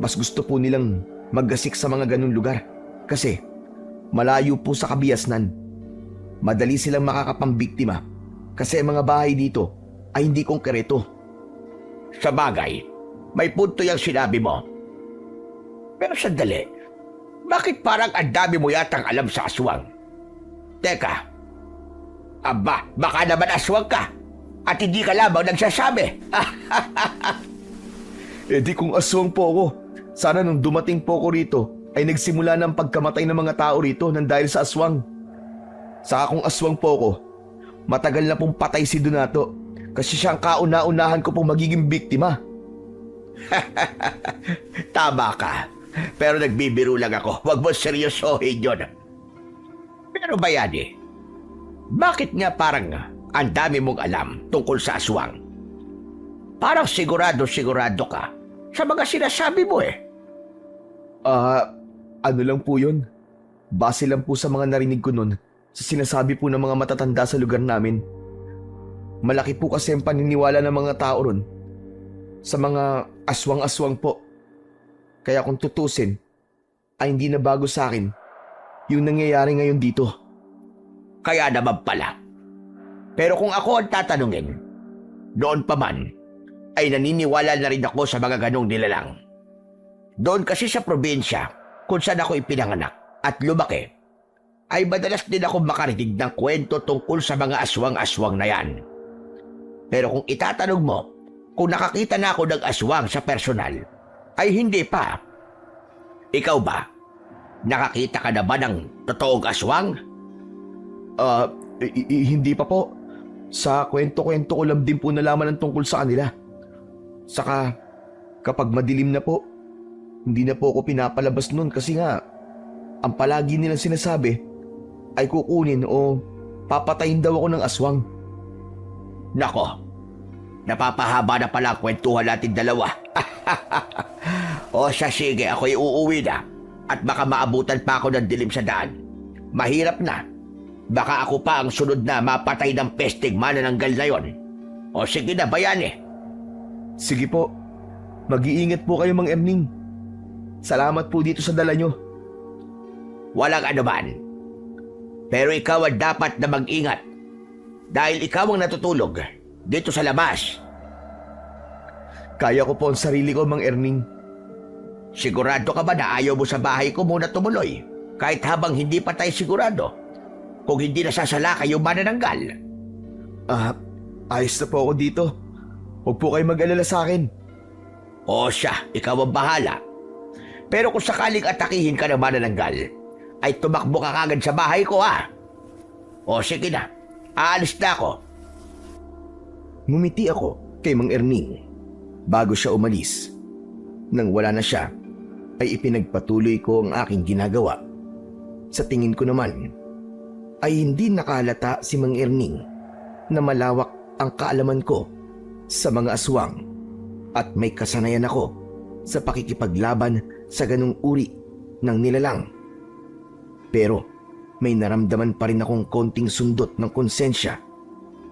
Mas gusto po nilang maggasik sa mga ganong lugar kasi malayo po sa kabiasnan. Madali silang makakapambiktima kasi ang mga bahay dito ay hindi konkreto. Sa bagay, may punto yung sinabi mo. Pero sandali, bakit parang ang dami mo yatang alam sa aswang? Teka, aba, baka naman aswang ka at hindi ka lamang nagsasabi. Di kung aswang po ako, sana nung dumating po ako rito ay nagsimula ng pagkamatay ng mga tao rito nang dahil sa aswang. Saka kung aswang po ako, matagal na pong patay si Donato kasi siyang kauna-unahan ko pong magiging biktima. Tama ka, pero nagbibiro lang ako. Huwag mo seryosohin yun. Pero Bayani, bakit nga parang ang dami mong alam tungkol sa aswang? Parang sigurado ka sa mga sinasabi mo Ano lang po yun? Base lang po sa mga narinig ko nun sa sinasabi po ng mga matatanda sa lugar namin. Malaki po kasi ang paniniwala ng mga tao ron sa mga aswang-aswang po. Kaya kung tutusin, ay hindi na bago sa akin yung nangyayari ngayon dito. Kaya naman pala. Pero kung ako ang tatanungin, noon pa man, ay naniniwala na rin ako sa mga ganong nilalang. Doon kasi sa probinsya, kung saan ako ipinanganak at lumaki, ay madalas din ako makarinig ng kwento tungkol sa mga aswang-aswang na yan. Pero kung itatanong mo, kung nakakita na ako ng aswang sa personal, ay hindi pa. Ikaw ba? Nakakita ka na ba ng totoong aswang? Hindi pa po. Sa kwento-kwento ko lang din po nalaman ng tungkol sa kanila. Saka kapag madilim na po, hindi na po ako pinapalabas nun kasi nga ang palagi nilang sinasabi ay kukunin o papatayin daw ako ng aswang. Nako, Napapahaba na pala ang kwentuhan natin dalawa. O siya, sige, ako'y uuwi na. At baka maabutan pa ako ng dilim sa daan. Mahirap na. Baka ako pa ang sunod na mapatay ng pestig manananggal na yon. O sige na, bayani. Sige po. Mag-iingat po kayo, Mang Erning. Salamat po dito sa dala nyo. Walang anuman. Pero ikaw ang dapat na mag-ingat. Dahil ikaw ang natutulog dito sa labas. Kaya ko po ang sarili ko, Mang Erning. Sigurado ka ba na ayaw mo sa bahay ko muna tumuloy? Kahit habang hindi pa tayo sigurado. Kung hindi nasasala kayo manananggal. Ayos na po ako dito. Huwag po kayo mag-alala sa akin. O siya, ikaw ang bahala. Pero kung sakaling atakihin ka ng manananggal, ay tumakbo ka kagad sa bahay ko, ha? O sige na, aalis na ako. Ngumiti ako kay Mang Erning bago siya umalis. Nang wala na siya, ay ipinagpatuloy ko ang aking ginagawa. Sa tingin ko naman, ay hindi nakahalata si Mang Erning na malawak ang kaalaman ko sa mga aswang at may kasanayan ako sa pakikipaglaban sa ganung uri ng nilalang. Pero may naramdaman pa rin akong konting sundot ng konsensya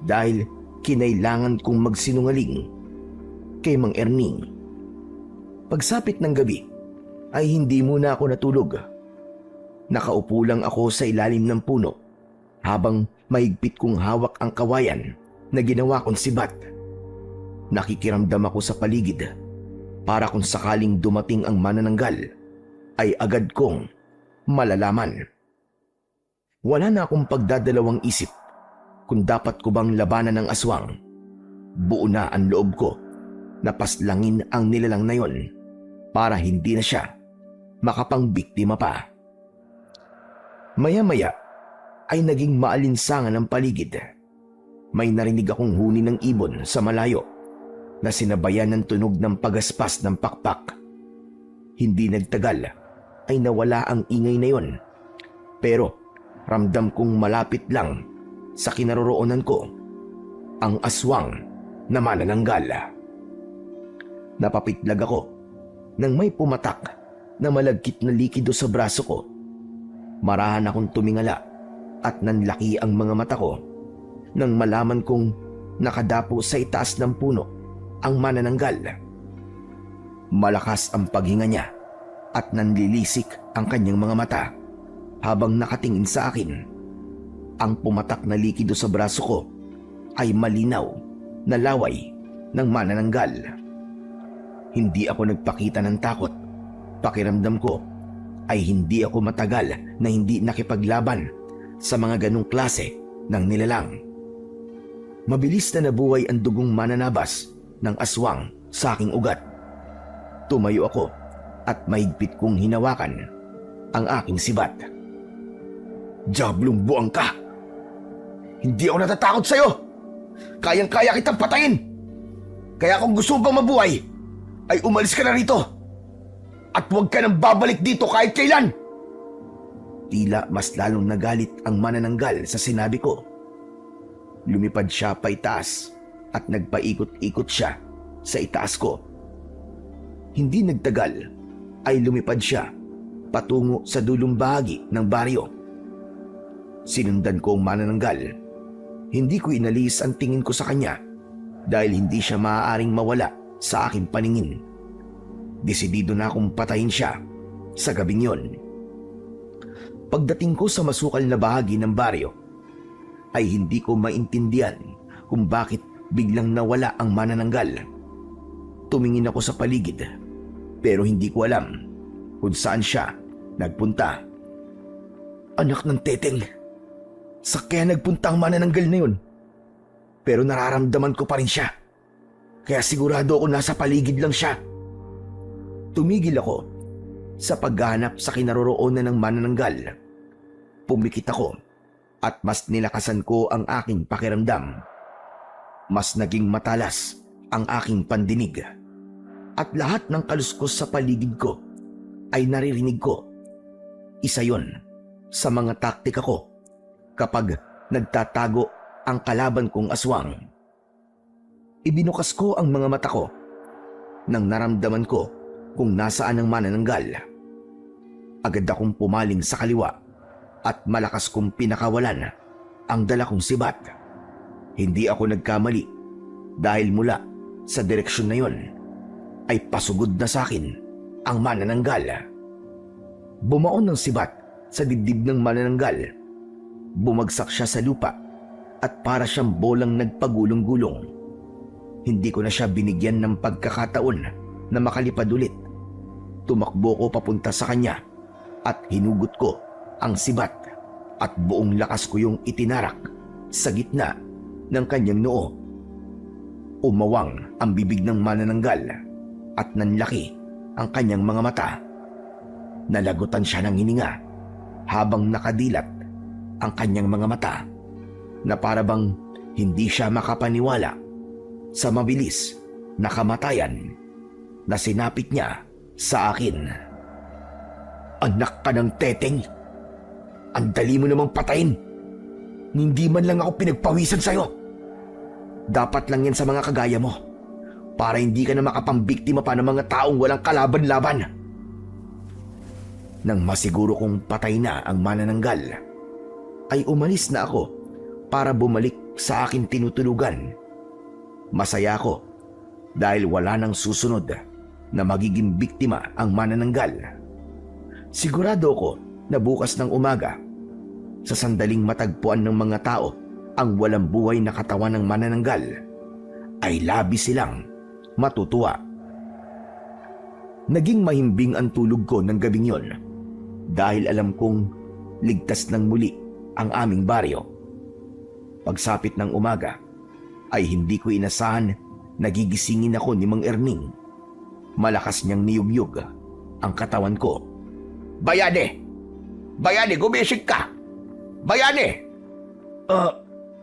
dahil kinailangan kong magsinungaling kay Mang Erning. Pagsapit ng gabi ay hindi muna ako natulog. Nakaupo lang ako sa ilalim ng puno habang mahigpit kong hawak ang kawayan na ginawa kong sibat. Nakikiramdam ako sa paligid para kung sakaling dumating ang manananggal ay agad kong malalaman. Wala na akong pagdadalawang isip kung dapat ko bang labanan ng aswang. Buo na ang loob ko na paslangin ang nilalang na yon para hindi na siya makapangbiktima pa. Maya-maya ay naging maalinsangan ang paligid. May narinig akong huni ng ibon sa malayo na sinabayan ng tunog ng pagaspas ng pakpak. Hindi nagtagal ay nawala ang ingay na yon, pero ramdam kong malapit lang sa kinaroroonan ko ang aswang na manananggal. Napapitlag ako nang may pumatak na malagkit na likido sa braso ko. Marahan akong tumingala at nanlaki ang mga mata ko nang malaman kong nakadapo sa itaas ng puno ang manananggal. Malakas ang paghinga niya at nanlilisik ang kanyang mga mata habang nakatingin sa akin. Ang pumatak na likido sa braso ko ay malinaw na laway ng manananggal. Hindi ako nagpakita ng takot. Pakiramdam ko ay hindi ako matagal na hindi nakipaglaban sa mga ganong klase ng nilalang. Mabilis na nabuhay ang dugong mananabas ng aswang sa aking ugat. Tumayo ako at mahigpit kong hinawakan ang aking sibat. Diablong buwang ka! Hindi ako natatakot sa'yo! Kayang-kaya kitang patayin! Kaya kung gusto mo bang mabuhay, ay umalis ka na rito! At huwag ka nang babalik dito kahit kailan! Tila mas lalong nagalit ang manananggal sa sinabi ko. Lumipad siya pa itaas at nagpaikot-ikot siya sa itaas ko. Hindi nagtagal ay lumipad siya patungo sa dulong bahagi ng baryo. Sinundan ko ang manananggal. Hindi ko inalis ang tingin ko sa kanya dahil hindi siya maaaring mawala sa aking paningin. Desidido na akong patayin siya sa gabing yon. Pagdating ko sa masukal na bahagi ng baryo, ay hindi ko maintindihan kung bakit biglang nawala ang manananggal. Tumingin ako sa paligid, pero hindi ko alam kung saan siya nagpunta. Anak ng teteng, sa kaya nagpunta ang manananggal na yun. Pero nararamdaman ko pa rin siya, kaya sigurado ako nasa paligid lang siya. Tumigil ako sa paghahanap sa kinaroroonan ng manananggal. Pumikit ako at mas nilakasan ko ang aking pakiramdam. Mas naging matalas ang aking pandinig. At lahat ng kaluskos sa paligid ko ay naririnig ko. Isa yon sa mga taktika ko kapag nagtatago ang kalaban kong aswang. Ibinukas ko ang mga mata ko nang naramdaman ko kung nasaan ang manananggal. Agad akong pumaling sa kaliwa at malakas kong pinakawalan ang dala kong sibat. Hindi ako nagkamali dahil mula sa direksyon na yon ay pasugod na sa akin ang manananggal. Bumaon ng sibat sa dibdib ng manananggal. Bumagsak siya sa lupa at para siyang bolang nagpagulong-gulong. Hindi ko na siya binigyan ng pagkakataon na makalipad ulit. Tumakbo ko papunta sa kanya at hinugot ko ang sibat at buong lakas ko yung itinarak sa gitna ng kanyang noo. Umawang ang bibig ng manananggal at nanlaki ang kanyang mga mata. Nalagutan siya ng hininga habang nakadilat ang kanyang mga mata na parabang hindi siya makapaniwala sa mabilis na kamatayan na sinapit niya sa akin. Anak ka ng teteng! Ang dali mo namang patayin! Hindi man lang ako pinagpawisan sa'yo! Dapat lang yan sa mga kagaya mo para hindi ka na makapambiktima pa ng mga taong walang kalaban-laban. Nang masiguro kong patay na ang manananggal, ay umalis na ako para bumalik sa aking tinutulugan. Masaya ako dahil wala nang susunod na magiging biktima ang manananggal. Sigurado ko na bukas ng umaga, sa sandaling matagpuan ng mga tao ang walang buhay na katawan ng manananggal, ay labis silang matutuwa. Naging mahimbing ang tulog ko ng gabing yon dahil alam kong ligtas ng muli ang aming baryo. Pagsapit ng umaga ay hindi ko inasahan na gigisingin ako ni Mang Erning. Malakas niyang niyugyug ang katawan ko. Bayani! Bayani, gumising ka! Bayani!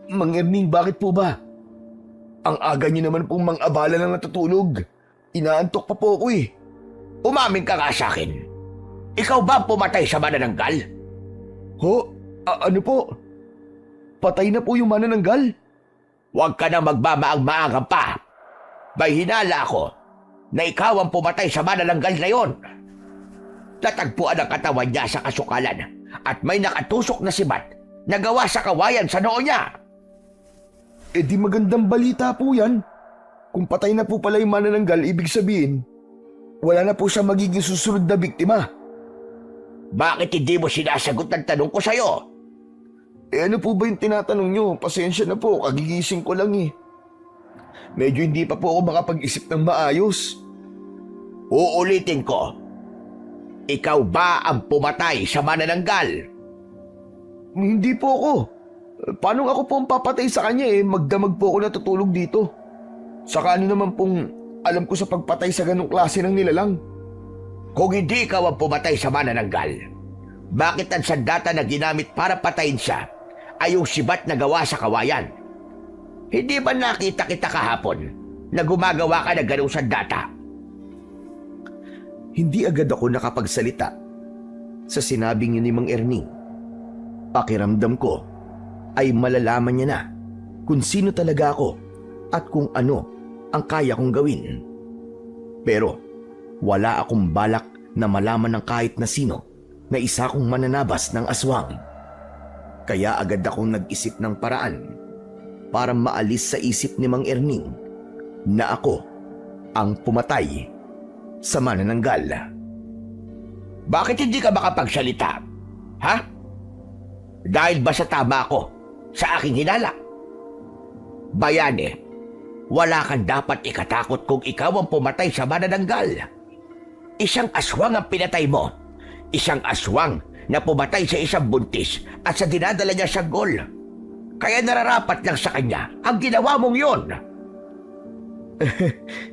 Mang Erning, bakit po ba? Ang aga niyo naman pong mang-abala na natutulog. Inaantok pa po ako eh. Umamin ka nga sa akin. Ikaw ba pumatay sa manananggal? Ho? Ano po? Patay na po yung manananggal? Huwag ka na magmamaang-maangang pa. May hinala ako na ikaw ang pumatay sa manananggal na yon. Natagpuan ang katawan niya sa kasukalan at may nakatusok na sibat na gawa sa kawayan sa noo niya. Eh di magandang balita po yan. Kung patay na po pala yung manananggal, ibig sabihin, wala na po siya magiging susunod na biktima. Bakit hindi mo sinasagot ang tanong ko sa'yo? Eh ano po ba yung tinatanong nyo? Pasensya na po, kagigising ko lang eh. Medyo hindi pa po ako makapag-isip ng maayos. Uulitin ko. Ikaw ba ang pumatay sa manananggal? Hindi po ako. Paano ako po ang papatay sa kanya eh? Magdamag po ako natutulog dito. Saka ano naman pong alam ko sa pagpatay sa ganong klase ng nilalang. Kung hindi ikaw ang pumatay sa manananggal, bakit ang sandata na ginamit para patayin siya ay yung sibat na gawa sa kawayan? Hindi ba nakita kita kahapon na gumagawa ka ng ganong sandata? Hindi agad ako nakapagsalita sa sinabing yun ni Mang Erning. Pakiramdam ko ay malalaman niya na kung sino talaga ako at kung ano ang kaya kong gawin. Pero wala akong balak na malaman ng kahit na sino na isa kong mananabas ng aswang. Kaya agad akong nag-isip ng paraan para maalis sa isip ni Mang Erning na ako ang pumatay sa manananggal. Bakit hindi ka makapagsalita? Ha? Dahil ba sa tama ako sa aking hinala? Bayani, wala kang dapat ikatakot kung ikaw ang pumatay sa manananggal. Isang aswang ang pinatay mo. Isang aswang na pumatay sa isang buntis at sa dinadala niya sa gol. Kaya nararapat lang sa kanya ang ginawa mong yon.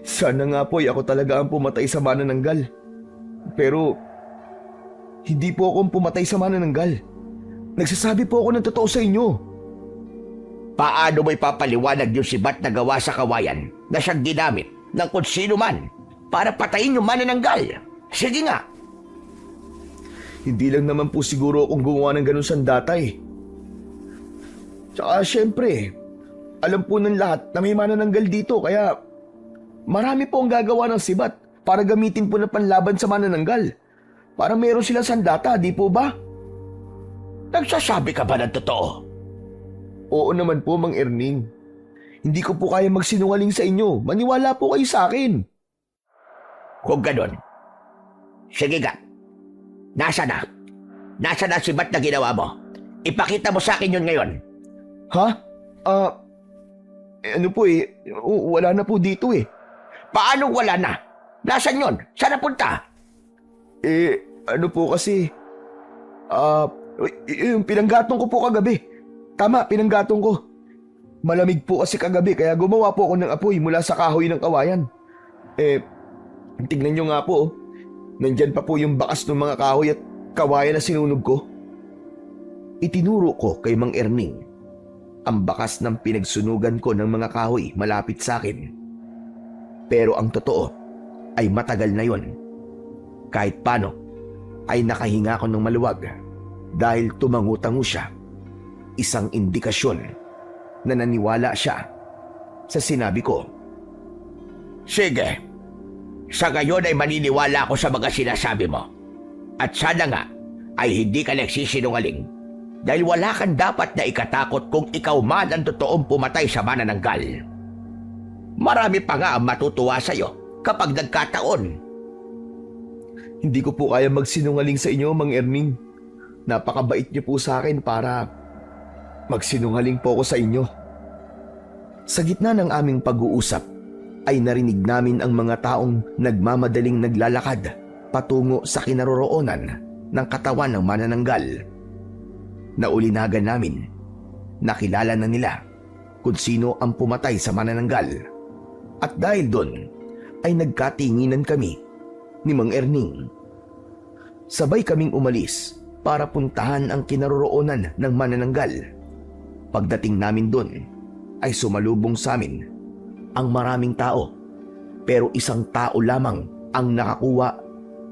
Sana nga po ako talaga ang pumatay sa manananggal. Pero hindi po ako ang pumatay sa manananggal. Nagsasabi po ako ng totoo sa inyo. Paano mo ipapaliwanag yung sibat na gawa sa kawayan na siyang ginamit ng kung sino man para patayin yung manananggal? Sige nga. Hindi lang naman po siguro akong gumawa ng ganun sandata eh. Tsaka syempre, Alam po ng lahat na may manananggal dito kaya marami po ang gagawa ng sibat para gamitin po na panlaban sa manananggal. Para meron silang sandata, di po ba? Nagsasabi ka ba ng totoo? Oo naman po, Mang Erning. Hindi ko po kaya magsinungaling sa inyo. Maniwala po kayo sa akin. Kung ganon, sige nga. Nasa na? Nasa na sibat na ginawa mo? Ipakita mo sa akin yun ngayon. Ha? Ano po wala na po dito eh. Paano wala na? Nasaan yun? Saan napunta? Ano po kasi, yung pinanggatong ko po kagabi. Tama, pinanggatong ko. Malamig po kasi kagabi kaya gumawa po ako ng apoy mula sa kahoy ng kawayan. Tignan nyo nga po, oh. Nandyan pa po yung bakas ng mga kahoy at kawayan na sinunog ko. Itinuro ko kay Mang Erning ang bakas ng pinagsunugan ko ng mga kahoy malapit sa akin. Pero ang totoo ay matagal na yon. Kahit paano ay nakahinga ko ng maluwag dahil tumangu-tango siya. Isang indikasyon na naniwala siya sa sinabi ko. Sige. Sa ngayon ay maniniwala ako sa mga sinasabi mo. At sana nga ay hindi ka nagsisinungaling dahil wala kang dapat na ikatakot kung ikaw man ang totoong pumatay sa manananggal. Marami pa nga ang matutuwa sa'yo kapag nagkataon. Hindi ko po kaya magsinungaling sa inyo, Mang Erning. Napakabait niyo po sa akin para magsinungaling po ako sa inyo. Sa gitna ng aming pag-uusap ay narinig namin ang mga taong nagmamadaling naglalakad patungo sa kinaroroonan ng katawan ng manananggal. Naulinagan namin, nakilala na nila kung sino ang pumatay sa manananggal. At dahil doon ay nagkatinginan kami ni Mang Erning. Sabay kaming umalis para puntahan ang kinaroroonan ng manananggal. Pagdating namin doon ay sumalubong sa amin ang maraming tao, pero isang tao lamang ang nakakuha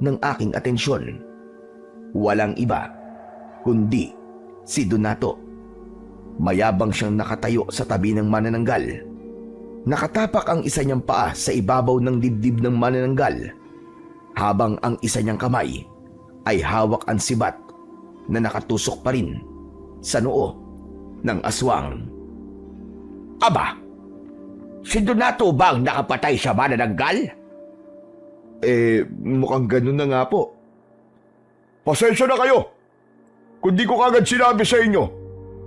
ng aking atensyon. Walang iba kundi si Donato. Mayabang siyang nakatayo sa tabi ng manananggal. Nakatapak ang isa niyang paa sa ibabaw ng dibdib ng manananggal, habang ang isa niyang kamay ay hawak ang sibat na nakatusok pa rin sa noo ng aswang. Aba, si Donato ba ang nakapatay sa manananggal? Mukhang ganun na nga po. Pasensya na kayo kung di ko kagad sinabi sa inyo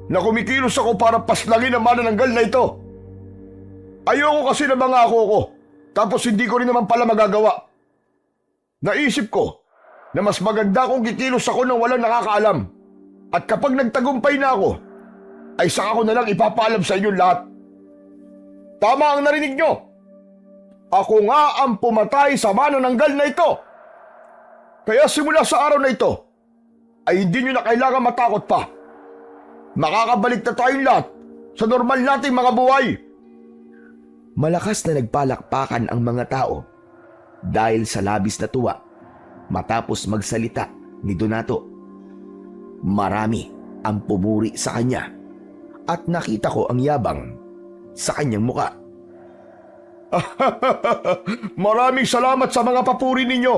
na kumikilos ako para paslangin ang manananggal na ito. Ayoko kasi na mangako ko, tapos hindi ko rin naman pala magagawa. Naisip ko na mas maganda kung kikilos ako ng walang nakakaalam. At kapag nagtagumpay na ako, ay saka ko na lang ipapaalam sa inyong lahat. Tama ang narinig nyo. Ako nga ang pumatay sa manananggal na ito. Kaya simula sa araw na ito, ay hindi nyo na kailangan matakot pa. Makakabalik na tayong lahat sa normal nating mga buhay. Malakas na nagpalakpakan ang mga tao dahil sa labis na tuwa matapos magsalita ni Donato. Marami ang pumuri sa kanya at nakita ko ang yabang sa kanyang muka. Maraming salamat sa mga papuri ninyo.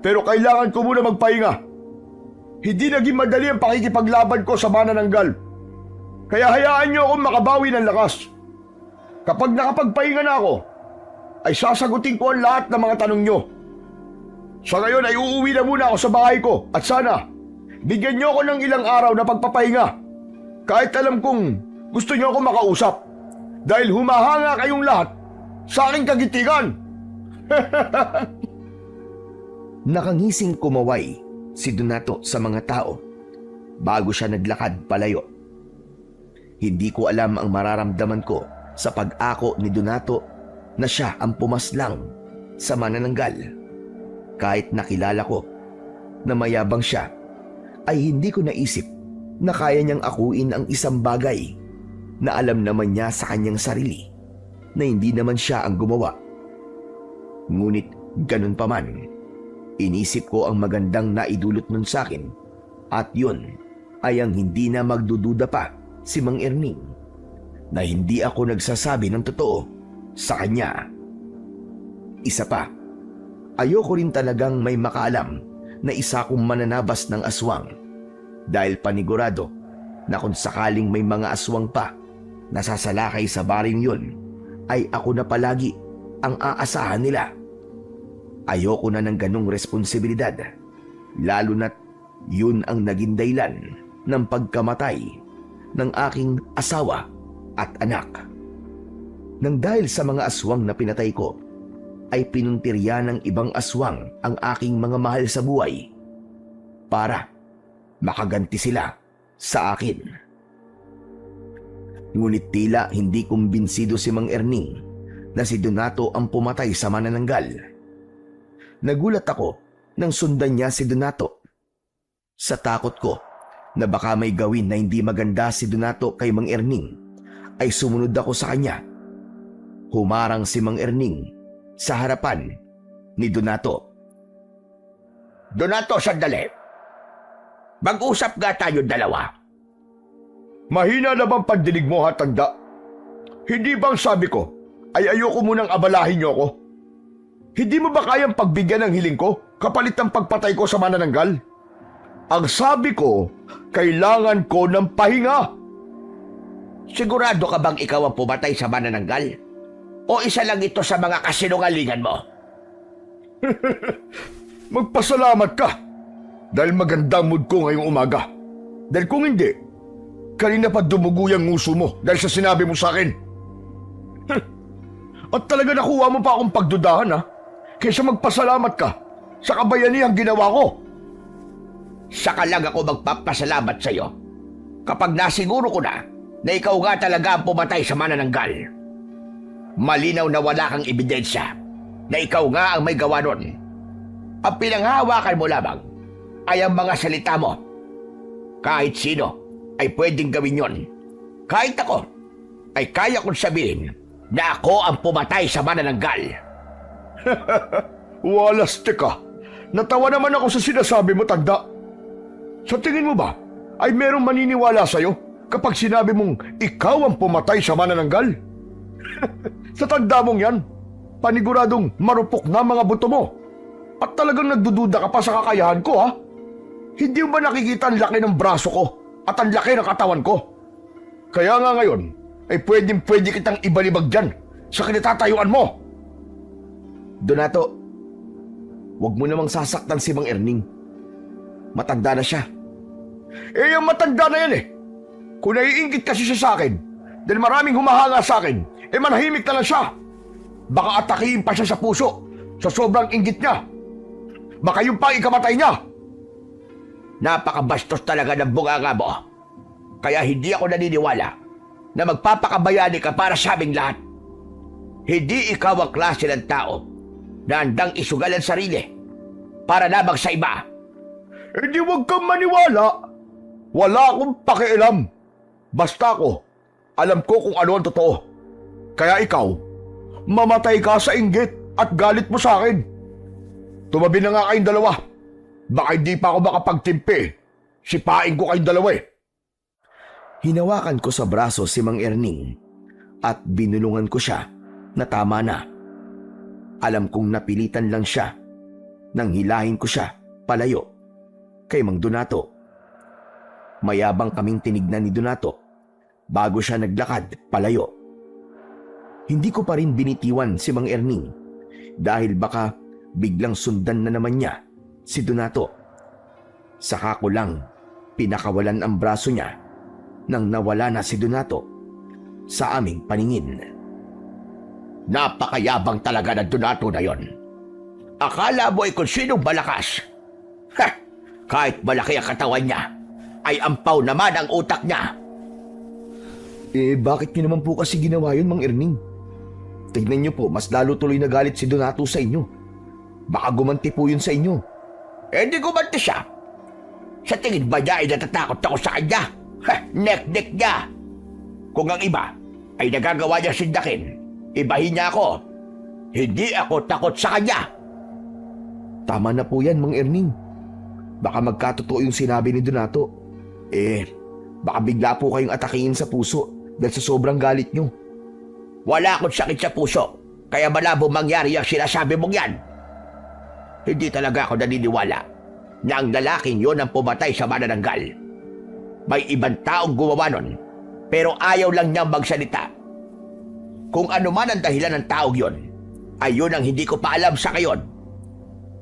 Pero kailangan ko muna magpahinga. Hindi naging madali ang pakikipaglaban ko sa manananggal. Kaya hayaan nyo akong makabawi ng lakas. Kapag nakapagpahinga na ako, ay sasagutin ko ang lahat ng mga tanong nyo. Sa ngayon ay uuwi na muna ako sa bahay ko at sana bigyan nyo ako ng ilang araw na pagpapahinga. Kahit alam kong gusto nyo ako makausap dahil humahanga kayong lahat sa aking kagitigan. Nakangising kumaway si Donato sa mga tao bago siya naglakad palayo. Hindi ko alam ang mararamdaman ko sa pag-ako ni Donato na siya ang pumaslang sa manananggal. Kahit nakilala ko na mayabang siya, ay hindi ko naisip na kaya niyang akuin ang isang bagay na alam naman niya sa kanyang sarili na hindi naman siya ang gumawa. Ngunit ganun pa man, inisip ko ang magandang naidulot nun sa akin at yun ay ang hindi na magdududa pa si Mang Erning. na hindi ako nagsasabi ng totoo sa kanya. Isa pa, ayoko rin talagang may makaalam na isa akong mananabas ng aswang dahil panigurado na kung sakaling may mga aswang pa na sasalakay sa baring yun ay ako na palagi ang aasahan nila. Ayoko na ng ganong responsibilidad, lalo na't yun ang naging dahilan ng pagkamatay ng aking asawa at anak. Nang dahil sa mga aswang na pinatay ko, ay pinuntirya ng ibang aswang ang aking mga mahal sa buhay para makaganti sila sa akin. Ngunit tila hindi kumbinsido si Mang Erning na si Donato ang pumatay sa manananggal. Nagulat ako nang sundan niya si Donato. Sa takot ko na baka may gawin na hindi maganda si Donato kay Mang Erning, ay sumunod ako sa kanya. Humarang si Mang Erning sa harapan ni Donato. Donato, sandali. Mag-usap nga tayo dalawa. Mahina na bang pagdinig mo, ha, tanda? Hindi bang sabi ko ay ayoko munang abalahin niyo ako? Hindi mo ba kayang pagbigyan ng hiling ko kapalit ng pagpatay ko sa manananggal? Ang sabi ko, kailangan ko ng pahinga. Sigurado ka bang ikaw ang pumatay sa manananggal? O isa lang ito sa mga kasinungalingan mo? Magpasalamat ka dahil magandang mood ko ngayong umaga. Dahil kung hindi, kanina pa dumugo yung nguso mo dahil sa sinabi mo sa akin. At talaga nakuha mo pa akong pagdudahan, ha? Kaysa magpasalamat ka sa kabayanihang ginawa ko. Saka lang ako magpapasalamat sa iyo kapag nasiguro ko na ikaw nga talaga ang pumatay sa manananggal. Malinaw na wala kang ebidensya na ikaw nga ang may gawa nun. Ang pinanghawakan mo lamang ay ang mga salita mo. Kahit sino ay pwedeng gawin yon. Kahit ako ay kaya kong sabihin na ako ang pumatay sa manananggal. Walas, teka. Natawa naman ako sa sinasabi mo, tanda. Sa tingin mo ba ay merong maniniwala sa'yo kapag sinabi mong ikaw ang pumatay sa manananggal? Sa tanda mong yan, paniguradong marupok na mga buto mo. At talagang nagdududa ka pa sa kakayahan ko, ha? Hindi mo ba nakikita ang laki ng braso ko at ang laki ng katawan ko? Kaya nga ngayon, ay pwede kitang ibalibag dyan sa kinatatayuan mo. Donato, huwag mo namang sasaktan si Mang Erning. Matanda na siya. Eh, yung matanda na yan eh. Kung naiingit kasi siya sa akin, dahil maraming humahanga sa akin, eh manahimik na lang siya. Baka atakihin pa siya sa puso sa sobrang inggit niya. Baka yung pang ikamatay niya. Napakabastos talaga ng bunganga mo. Kaya hindi ako naniniwala na magpapakabayani ka para sa aming lahat. Hindi ikaw ang klase ng tao na handang isugal ang sarili para lamang sa iba. Eh di huwag kang maniwala. Wala akong pakialam. Basta ako, alam ko kung ano ang totoo. Kaya ikaw, mamatay ka sa inggit at galit mo sa akin. Tumabi na nga kayong dalawa. Baka hindi pa ako makapagtimpi. Sipain ko kayong dalawa eh. Hinawakan ko sa braso si Mang Erning at binulungan ko siya na tama na. Alam kong napilitan lang siya nang hilahin ko siya palayo kay Mang Donato. Mayabang kaming tinignan ni Donato bago siya naglakad palayo. Hindi ko pa rin binitiwan si Mang Erning dahil baka biglang sundan na naman niya si Donato. Saka ko lang pinakawalan ang braso niya nang nawala na si Donato sa aming paningin. Napakayabang talaga ng Donato na yon. Akala mo ay kung sinong malakas. Ha! Kahit malaki ang katawan niya, ay ampaw naman ang utak niya. Eh bakit niyo naman po kasi ginawa yun, Mang Erning? Tignan niyo po, mas lalo tuloy na galit si Donato sa inyo. Baka gumanti po yun sa inyo. Eh di gumanti siya. Sa tingin ba niya ay natatakot ako sa kanya? Ha! Nek-nek niya. Kung ang iba ay nagagawa niya sindakin, ibahin niya ako. Hindi ako takot sa kanya. Tama na po yan, Mang Erning. Baka magkatotoo yung sinabi ni Donato. Eh, baka bigla po kayong atakihin sa puso dahil sa sobrang galit nyo. Wala akong sakit sa puso, kaya malabo mangyari ang sinasabi mong yan. Hindi talaga ako naniniwala na ang lalaking yon ang pumatay sa manananggal. May ibang taong gumawa nun, pero ayaw lang niyang magsalita. Kung ano man ang dahilan ng taong yon, ay yun ang hindi ko pa alam sa ngayon.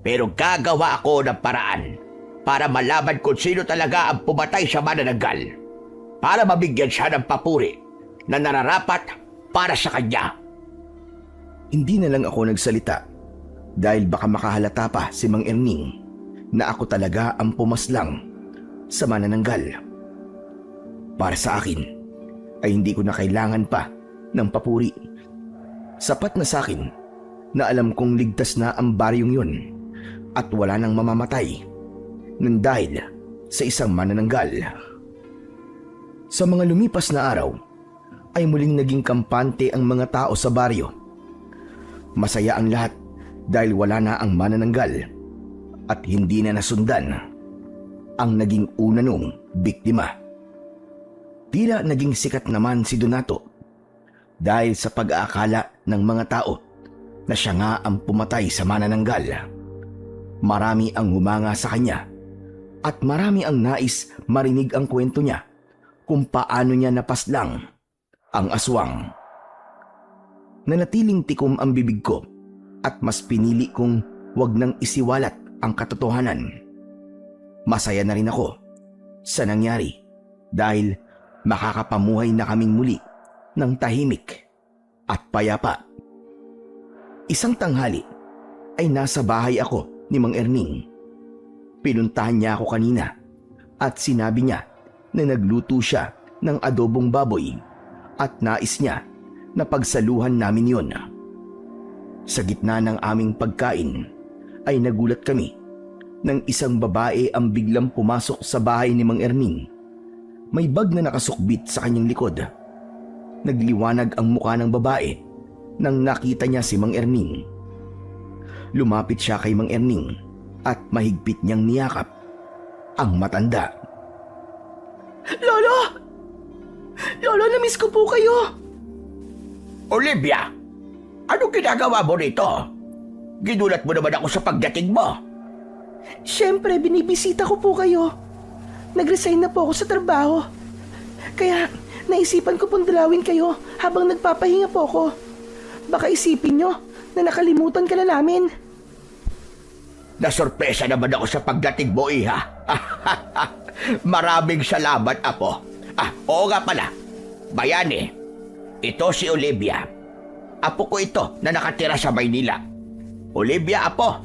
Pero gagawa ako ng paraan para malaman kung sino talaga ang pumatay sa manananggal, para mabigyan siya ng papuri na nararapat para sa kanya. Hindi na lang ako nagsalita dahil baka makahalata pa si Mang Erning na ako talaga ang pumaslang sa manananggal. Para sa akin ay hindi ko na kailangan pa ng papuri. Sapat na sa akin na alam kong ligtas na ang baryong yun at wala nang mamamatay nang dahil sa isang manananggal. Sa mga lumipas na araw ay muling naging kampante ang mga tao sa baryo. Masaya ang lahat dahil wala na ang manananggal at hindi na nasundan ang naging una nung biktima. Tila naging sikat naman si Donato dahil sa pag-aakala ng mga tao na siya nga ang pumatay sa manananggal. Marami ang humanga sa kanya at marami ang nais marinig ang kwento niya kung paano niya napaslang ang aswang. Nanatiling tikom ang bibig ko at mas pinili kong wag nang isiwalat ang katotohanan. Masaya na rin ako sa nangyari dahil makakapamuhay na kaming muli ng tahimik at payapa. Isang tanghali ay nasa bahay ako ni Mang Erning. Pinuntahan niya ako kanina at sinabi niya na nagluto siya ng adobong baboy at nais niya na pagsaluhan namin yon. Sa gitna ng aming pagkain ay nagulat kami nang isang babae ang biglang pumasok sa bahay ni Mang Erning. May bag na nakasukbit sa kanyang likod. Nagliwanag ang mukha ng babae nang nakita niya si Mang Erning. Lumapit siya kay Mang Erning at mahigpit niyang niyakap ang matanda. Lolo! Lolo, na-miss ko po kayo! Olivia, ano ginagawa mo rito? Ginulat mo naman ako sa pagdating mo. Siyempre, binibisita ko po kayo. Nag-resign na po ako sa trabaho. Kaya naisipan ko pong dalawin kayo habang nagpapahinga po ako. Baka isipin nyo na nakalimutan ka na namin. Nasorpresa naman ako sa pagdating mo, iha. Maraming salamat, apo. Oo nga pala. Bayani, ito si Olivia. Apo ko ito na nakatira sa Maynila. Olivia, apo.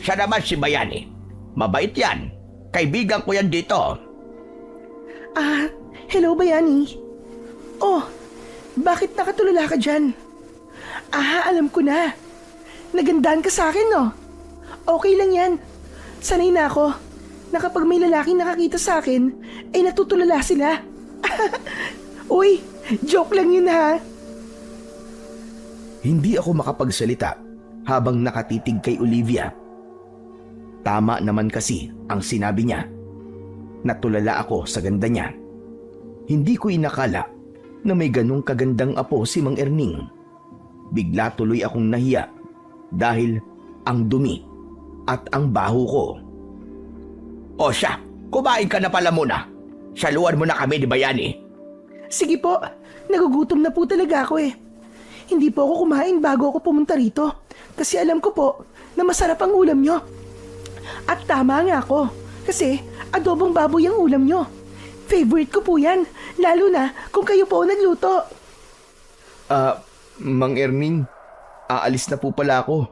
Siya naman si Bayani. Mabait yan. Kaibigan ko yan dito. Hello Bayani. Oh, bakit nakatulala ka dyan? Alam ko na. Nagandahan ka sa akin, no? Okay lang yan. Sanay na ako na kapag may lalaking nakakita sa akin, ay natutulala sila. Uy, joke lang yun ha. Hindi ako makapagsalita habang nakatitig kay Olivia. Tama naman kasi ang sinabi niya. Natulala ako sa ganda niya. Hindi ko inakala na may ganong kagandang apo si Mang Erning. Bigla tuloy akong nahiya dahil ang dumi at ang baho ko. O siya, kumain ka na pala muna. Saluhan mo na kami ni Bayani. Sige po, nagugutom na po talaga ako eh. Hindi po ako kumain bago ako pumunta rito kasi alam ko po na masarap ang ulam nyo. At tama nga ako kasi adobong baboy ang ulam nyo. Favorite ko po yan, lalo na kung kayo po nagluto. Mang Erning, aalis na po pala ako.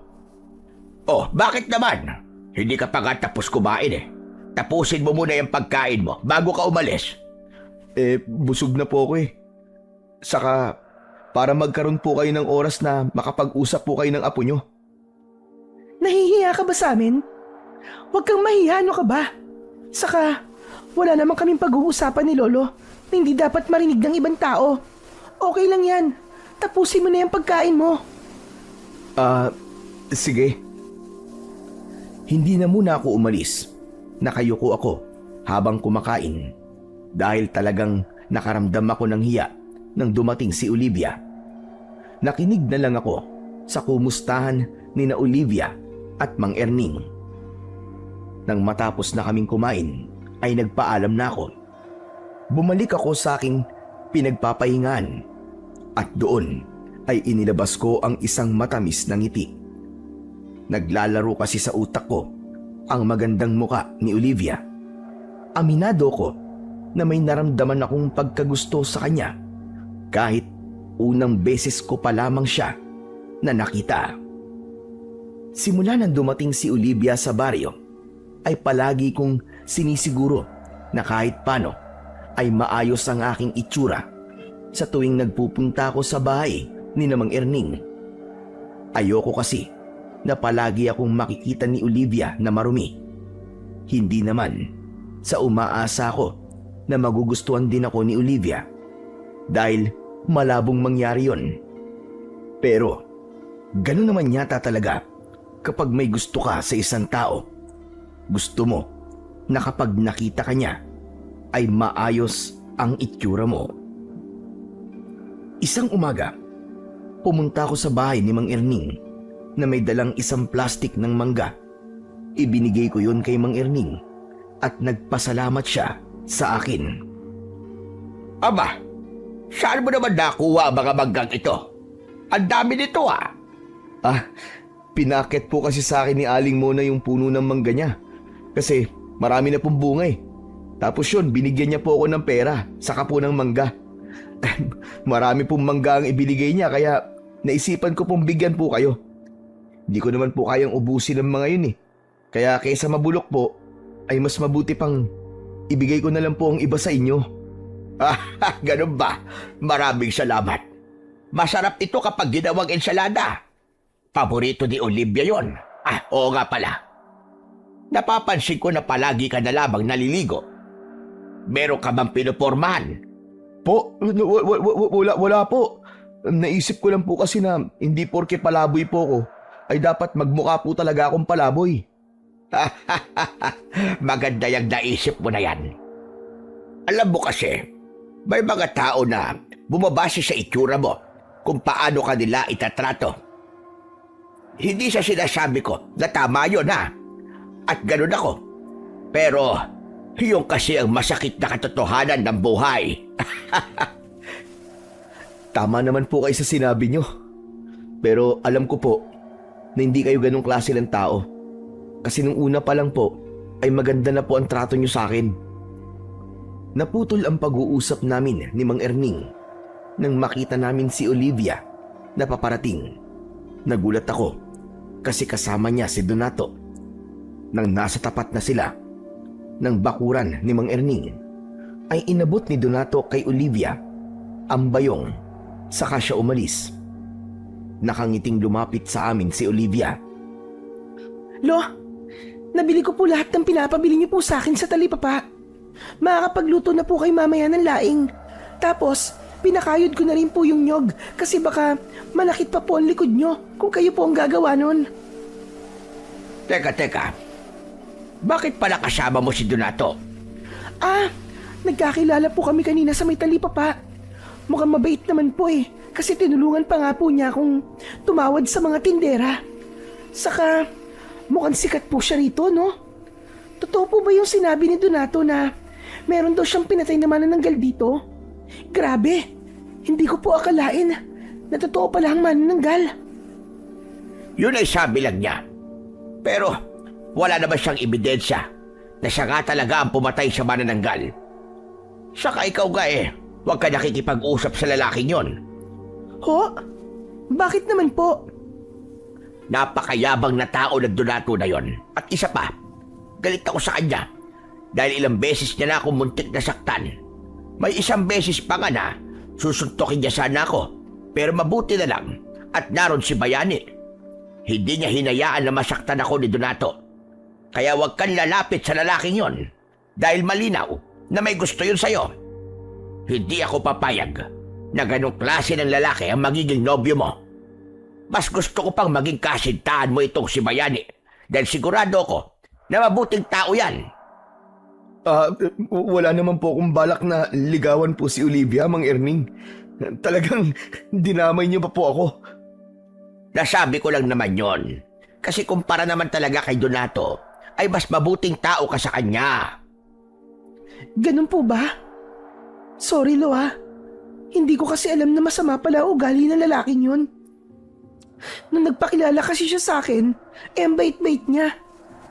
Oh, bakit naman? Hindi ka pa nga tapos kumain eh. Tapusin mo muna yung pagkain mo bago ka umalis. Busog na po ako eh. Saka, para magkaroon po kayo ng oras na makapag-usap po kayo ng apo nyo. Nahihiya ka ba sa amin? Huwag kang mahiya, ano ka ba? Saka, wala namang kaming pag-uusapan ni Lolo na hindi dapat marinig ng ibang tao. Okay lang yan. Tapusin mo na yung pagkain mo. Sige. Hindi na muna ako umalis. Nakayuko ako habang kumakain dahil talagang nakaramdam ako ng hiya nang dumating si Olivia. Nakinig na lang ako sa kumustahan ni na Olivia at Mang Erning. Nang matapos na kaming kumain ay nagpaalam na ako. Bumalik ako sa aking pinagpapahingaan at doon ay inilabas ko ang isang matamis na ngiti. Naglalaro kasi sa utak ko ang magandang muka ni Olivia. Aminado ko na may naramdaman akong pagkagusto sa kanya kahit unang beses ko pa lamang siya na nakita. Simula nang dumating si Olivia sa baryo, ay palagi kong sinisiguro na kahit paano ay maayos ang aking itsura sa tuwing nagpupunta ako sa bahay ni Mang Erning. Ayoko kasi na palagi akong makikita ni Olivia na marumi. Hindi naman sa umaasa ako na magugustuhan din ako ni Olivia dahil malabong mangyari yon. Pero gano'n naman yata talaga kapag may gusto ka sa isang tao. Gusto mo na kapag nakita ka niya ay maayos ang itsura mo. Isang umaga, pumunta ako sa bahay ni Mang Erning na may dalang isang plastik ng mangga. Ibinigay ko yun kay Mang Erning at nagpasalamat siya sa akin. Aba, saan mo naman nakuha ang mga manggang ito? Ang dami nito ah. Pinakit po kasi sa akin ni Aling Mona yung puno ng mangga niya. Kasi marami na pong bunga eh. Tapos yun, binigyan niya po ako ng pera, saka po ng mangga. Marami pong mangga ang ibinigay niya kaya naisipan ko pong bigyan po kayo. Hindi ko naman po kayang ubusin ng mga yun eh. Kaya kaysa mabulok po, ay mas mabuti pang ibigay ko na lang po ang iba sa inyo. Ganun ba? Maraming salamat. Masarap ito kapag ginawang ensalada. Paborito ni Olivia yon. Oo nga pala. Napapansin ko na palagi ka na lamang naliligo. Meron ka bang pinupormahan? Po, wala po. Naisip ko lang po kasi na hindi porke palaboy po ko, ay dapat magmukha po talaga akong palaboy. Maganda yung naisip mo na yan. Alam mo kasi, may mga tao na bumabase sa itsura mo kung paano ka nila itatrato. Hindi sa sinasabi ko na tama yun ha. At ganun ako. Pero, yung kasi ang masakit na katotohanan ng buhay. Tama naman po kayo sa sinabi nyo. Pero alam ko po na hindi kayo ganong klase ng tao. Kasi nung una pa lang po, ay maganda na po ang trato nyo sa akin. Naputol ang pag-uusap namin ni Mang Erning nang makita namin si Olivia na paparating. Nagulat ako kasi kasama niya si Donato. Nang nasa tapat na sila ng bakuran ni Mang Erning, ay inabot ni Donato kay Olivia ang bayong saka siya umalis. Nakangiting lumapit sa amin si Olivia. Lo, nabili ko po lahat ng pinapabili niyo po sa akin sa talipapa. Makakapagluto na po kayo mamaya ng laing. Tapos, pinakayod ko na rin po yung nyog kasi baka manakit pa po ang likod nyo kung kayo po ang gagawa nun. Teka. Bakit pala kasama mo si Donato? Nagkakilala po kami kanina sa may talipapa. Mukhang mabait naman po eh. Kasi tinulungan pa nga po niya akong tumawad sa mga tindera. Saka, mukhang sikat po siya rito, no? Totoo po ba yung sinabi ni Donato na meron daw siyang pinatay na manananggal dito? Grabe! Hindi ko po akalain na totoo pala ang manananggal. Yun ay sabi lang niya. Pero, wala naman siyang ebidensya na siya nga talaga ang pumatay sa manananggal. Saka ikaw nga huwag ka nakikipag-usap sa lalaking yon. Ho? Bakit naman po? Napakayabang na tao ng Donato na yon. At isa pa, galit ako sa kanya dahil ilang beses niya na akong muntik na saktan. May isang beses pa nga na susuntokin niya sana ako, pero mabuti na lang at naroon si Bayani. Hindi niya hinayaan na masaktan ako ni Donato. Kaya huwag kang lalapit sa lalaking yon dahil malinaw na may gusto yun sa'yo. Hindi ako papayag na ganong klase ng lalaki ang magiging nobyo mo. Mas gusto ko pang maging kasintahan mo itong si Bayani dahil sigurado ko na mabuting tao yan. Wala naman po akong balak na ligawan po si Olivia, Mang Erning. Talagang dinamay niyo pa po ako. Nasabi ko lang naman yon. Kasi kumpara naman talaga kay Donato, ay mas mabuting tao ka sa kanya. Ganun po ba? Sorry, Lo ha. Hindi ko kasi alam na masama pala ugali ng lalaking yun. Nung nagpakilala kasi siya sa akin, ang bait-bait niya.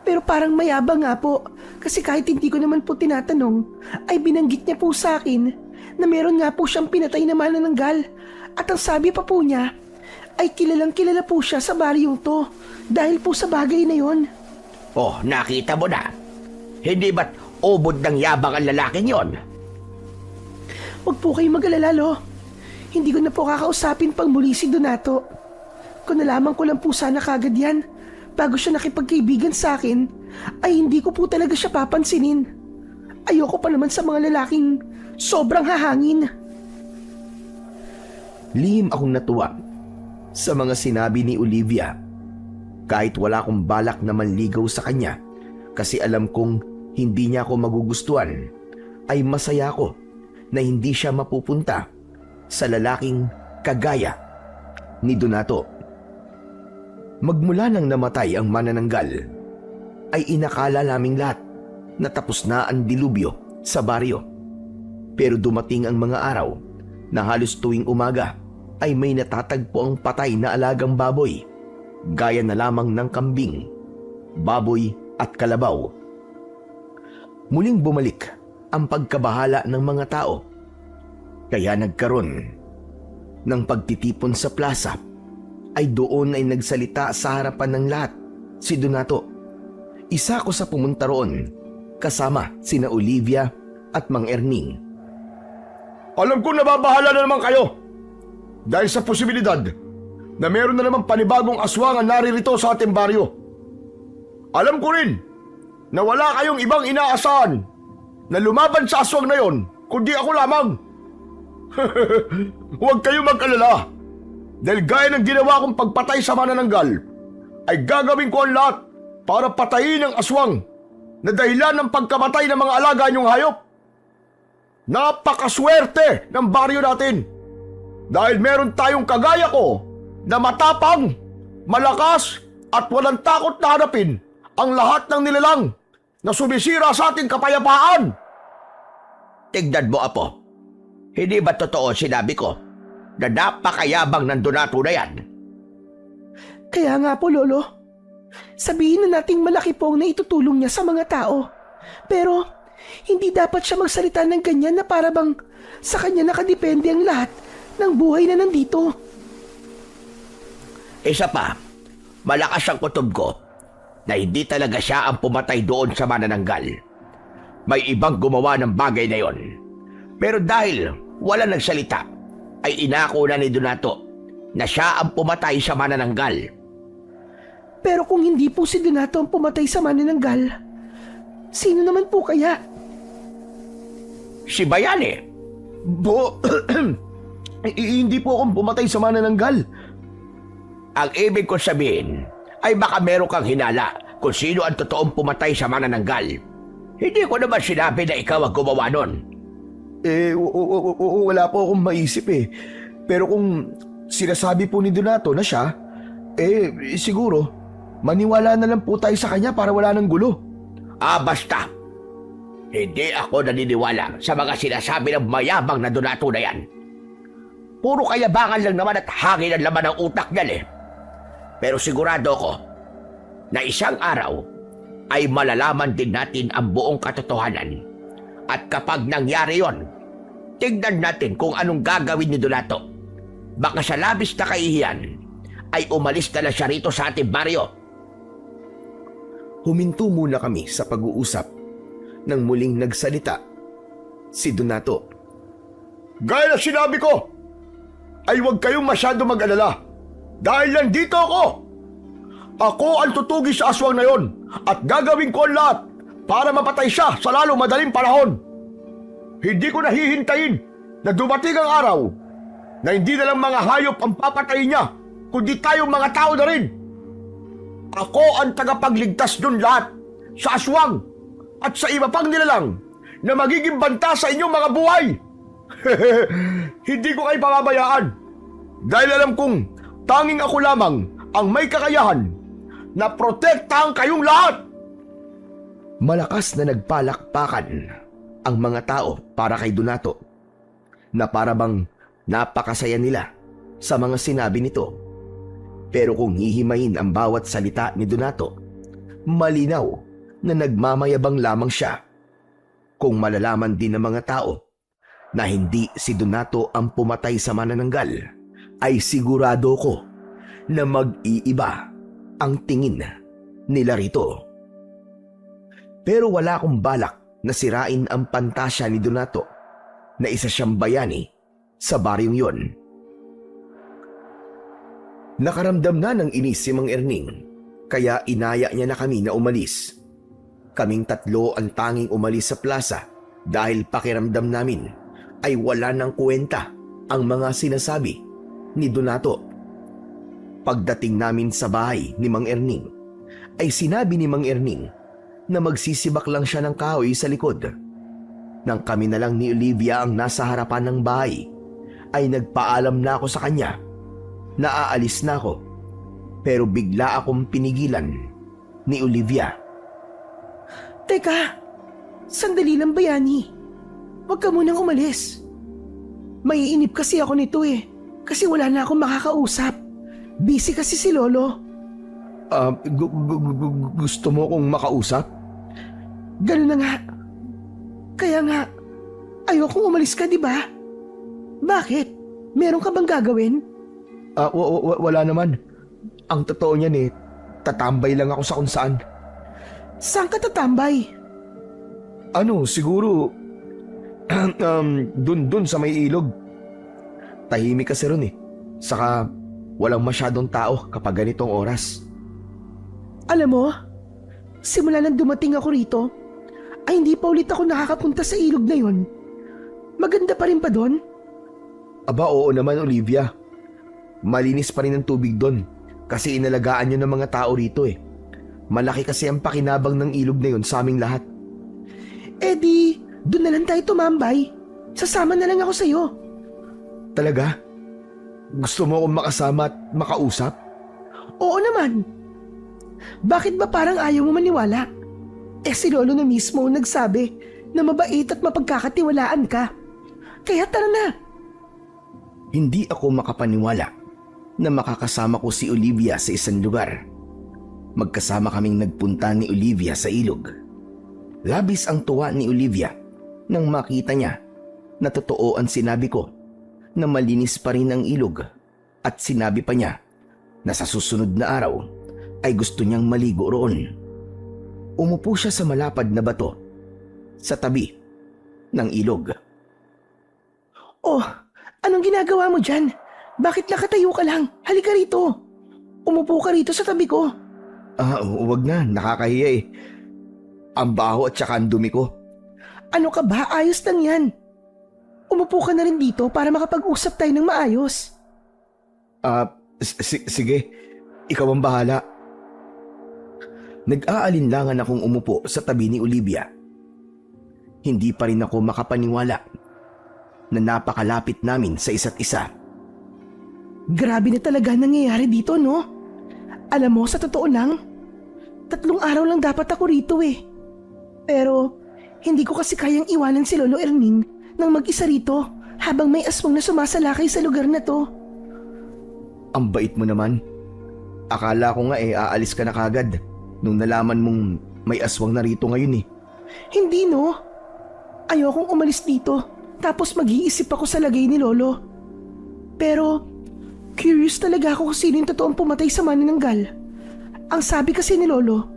Pero parang mayabang nga po. Kasi kahit hindi ko naman po tinatanong, ay binanggit niya po sa akin na meron nga po siyang pinatay na manananggal. At ang sabi pa po niya, ay kilalang kilala po siya sa baryong to dahil po sa bagay na yon. Oh, nakita mo na. Hindi ba't ubod ng yabang ang lalaking yon? Huwag po kayong mag-alala, Lo. Hindi ko na po kakausapin pang muli si Donato. Kung nalaman ko lang po sana kagad yan, bago siya nakipagkaibigan sa akin, ay hindi ko po talaga siya papansinin. Ayoko pa naman sa mga lalaking sobrang hahangin. Lihim akong natuwa sa mga sinabi ni Olivia. Kahit wala akong balak na manligaw sa kanya kasi alam kong hindi niya ako magugustuhan, ay masaya ako na hindi siya mapupunta sa lalaking kagaya ni Donato. Magmula nang namatay ang manananggal, ay inakala naming lahat na tapos na ang dilubyo sa baryo. Pero dumating ang mga araw na halos tuwing umaga ay may natatagpo ang patay na alagang baboy, gaya na lamang ng kambing, baboy at kalabaw. Muling bumalik ang pagkabahala ng mga tao. Kaya nagkaroon ng pagtitipon sa plaza, ay doon ay nagsalita sa harapan ng lahat si Donato. Isa ko sa pumunta roon kasama sina Olivia at Mang Erning. Alam ko nababahala na naman kayo dahil sa posibilidad na meron na naman panibagong aswang ang naririto sa ating baryo. Alam ko rin na wala kayong ibang inaasahan na lumaban sa aswang na yon kundi ako lamang. Huwag kayong mag-alala dahil gaya ng ginawa kong pagpatay sa manananggal ay gagawin ko ang lahat para patayin ang aswang na dahilan ng pagkamatay ng mga alaga niyong hayop. Napakaswerte ng baryo natin dahil meron tayong kagaya ko na matapang, malakas at walang takot na hanapin ang lahat ng nilalang na sumisira sa ating kapayapaan. Tignan mo, Apo. Hindi ba totoo sinabi ko na napakayabang ng Donato na yan? Kaya nga po, Lolo. Sabihin na nating malaki po ang naitutulong niya sa mga tao. Pero hindi dapat siya magsalita ng ganyan na para bang sa kanya nakadepende ang lahat ng buhay na nandito. Isa pa, malakas ang kutob ko na hindi talaga siya ang pumatay doon sa manananggal. May ibang gumawa ng bagay na yon. Pero dahil wala nagsalita, ay inako na ni Donato na siya ang pumatay sa manananggal. Pero kung hindi po si Donato ang pumatay sa manananggal, sino naman po kaya? Si Bayani. Hindi po akong pumatay sa manananggal. Ang ibig ko sabihin ay baka meron kang hinala kung sino ang totoong pumatay sa manananggal. Hindi ko naman sinabi na ikaw ang gumawa nun. Wala po akong maisip eh. Pero kung sinasabi po ni Donato na siya, siguro, maniwala na lang po tayo sa kanya para wala ng gulo. Basta. Hindi ako naniniwala sa mga sinasabi ng mayabang na Donato na yan. Puro kayabangan lang naman at hangin ang laman ng utak niyan eh. Pero sigurado ko na isang araw ay malalaman din natin ang buong katotohanan. At kapag nangyari yon, tignan natin kung anong gagawin ni Donato. Baka sa labis na kahihiyan ay umalis na siya rito sa ating baryo. Huminto muna kami sa pag-uusap nang muling nagsalita si Donato. Gaya na sinabi ko, ay huwag kayong masyado mag-alala dahil nandito ako. Ako ang tutugi sa aswang na yon at gagawin ko ang lahat para mapatay siya sa lalong madaling panahon. Hindi ko nahihintayin na dumating ang araw na hindi na lang mga hayop ang papatayin niya, kundi tayong mga tao na rin. Ako ang tagapagligtas dun lahat sa aswang at sa iba pang nilalang na magiging banta sa inyong mga buhay. Hindi ko kayo pababayaan. Dahil alam kong tanging ako lamang ang may kakayahan na protektahan kayong lahat. Malakas na nagpalakpakan ang mga tao para kay Donato na para bang napakasaya nila sa mga sinabi nito. Pero kung hihimayin ang bawat salita ni Donato, malinaw na nagmamayabang lamang siya. Kung malalaman din ng mga tao na hindi si Donato ang pumatay sa manananggal, ay sigurado ko na mag-iiba ang tingin nila rito. Pero wala akong balak na sirain ang pantasya ni Donato na isa siyang bayani sa baryong yon. Nakaramdam na ng inis si Mang Erning, kaya inaya niya na kami na umalis. Kaming tatlo ang tanging umalis sa plaza dahil pakiramdam namin ay wala ng kwenta ang mga sinasabi ni Donato. Pagdating namin sa bahay ni Mang Erning, ay sinabi ni Mang Erning na magsisibak lang siya ng kahoy sa likod. Nang kami na lang ni Olivia ang nasa harapan ng bahay, ay nagpaalam na ako sa kanya na aalis na ako. Pero bigla akong pinigilan ni Olivia. Teka, sandali lang bayani. Huwag ka munang umalis. Maiinip kasi ako nito eh. Kasi wala na akong makakausap. Busy kasi si Lolo. Gusto mo kong makausap? Ganun na nga. Kaya nga, ayokong umalis ka, di ba? Bakit? Meron ka bang gagawin? Wala naman. Ang totoo niyan eh, tatambay lang ako sa kung saan. Saan ka tatambay? Siguro, dun sa may ilog. Tahimik kasi ron eh. Saka, walang masyadong tao kapag ganitong oras. Alam mo, simula nang dumating ako rito, ay hindi pa ulit ako nakakapunta sa ilog na yon. Maganda pa rin ba doon? Aba, oo naman, Olivia. Malinis pa rin ang tubig doon kasi inalagaan nyo ng mga tao rito eh. Malaki kasi ang pakinabang ng ilog na yon sa aming lahat. Eh di, doon na lang tayo tumambay. Sasama na lang ako sa'yo. Talaga? Gusto mo akong makasama at makausap? Oo naman. Bakit ba parang ayaw mo maniwala? Eh si Lolo na mismo ang nagsabi na mabait at mapagkakatiwalaan ka. Kaya tara na. Hindi ako makapaniwala na makakasama ko si Olivia sa isang lugar. Magkasama kaming nagpunta ni Olivia sa ilog. Labis ang tuwa ni Olivia nang makita niya na totoo ang sinabi ko na malinis pa rin ang ilog, at sinabi pa niya na sa susunod na araw ay gusto niyang maligo roon. Umupo siya sa malapad na bato sa tabi ng ilog. Oh, anong ginagawa mo dyan? Bakit nakatayo ka lang? Halika rito. Umupo ka rito sa tabi ko. Huwag na, nakakahiya eh. Ang baho at saka ang dumi ko. Ano ka ba? Ayos lang yan. Umupo ka na rin dito para makapag-usap tayo ng maayos. Sige, ikaw ang bahala. Nag-aalinlangan akong umupo sa tabi ni Olivia. Hindi pa rin ako makapaniwala na napakalapit namin sa isa't isa. Grabe na talaga nangyayari dito, no? Alam mo, sa totoo lang, 3 araw lang dapat ako rito eh. Pero, hindi ko kasi kayang iwanan si Lolo Erning nang mag-isa rito habang may aswang na sumasalakay sa lugar na to. Ang bait mo naman. Akala ko nga aalis ka na kagad nung nalaman mong may aswang na rito ngayon eh. Hindi no. Ayokong umalis dito tapos mag-iisip ako sa lagay ni Lolo. Pero, curious talaga ako kung sino yung totoong pumatay sa manananggal. Ang sabi kasi ni Lolo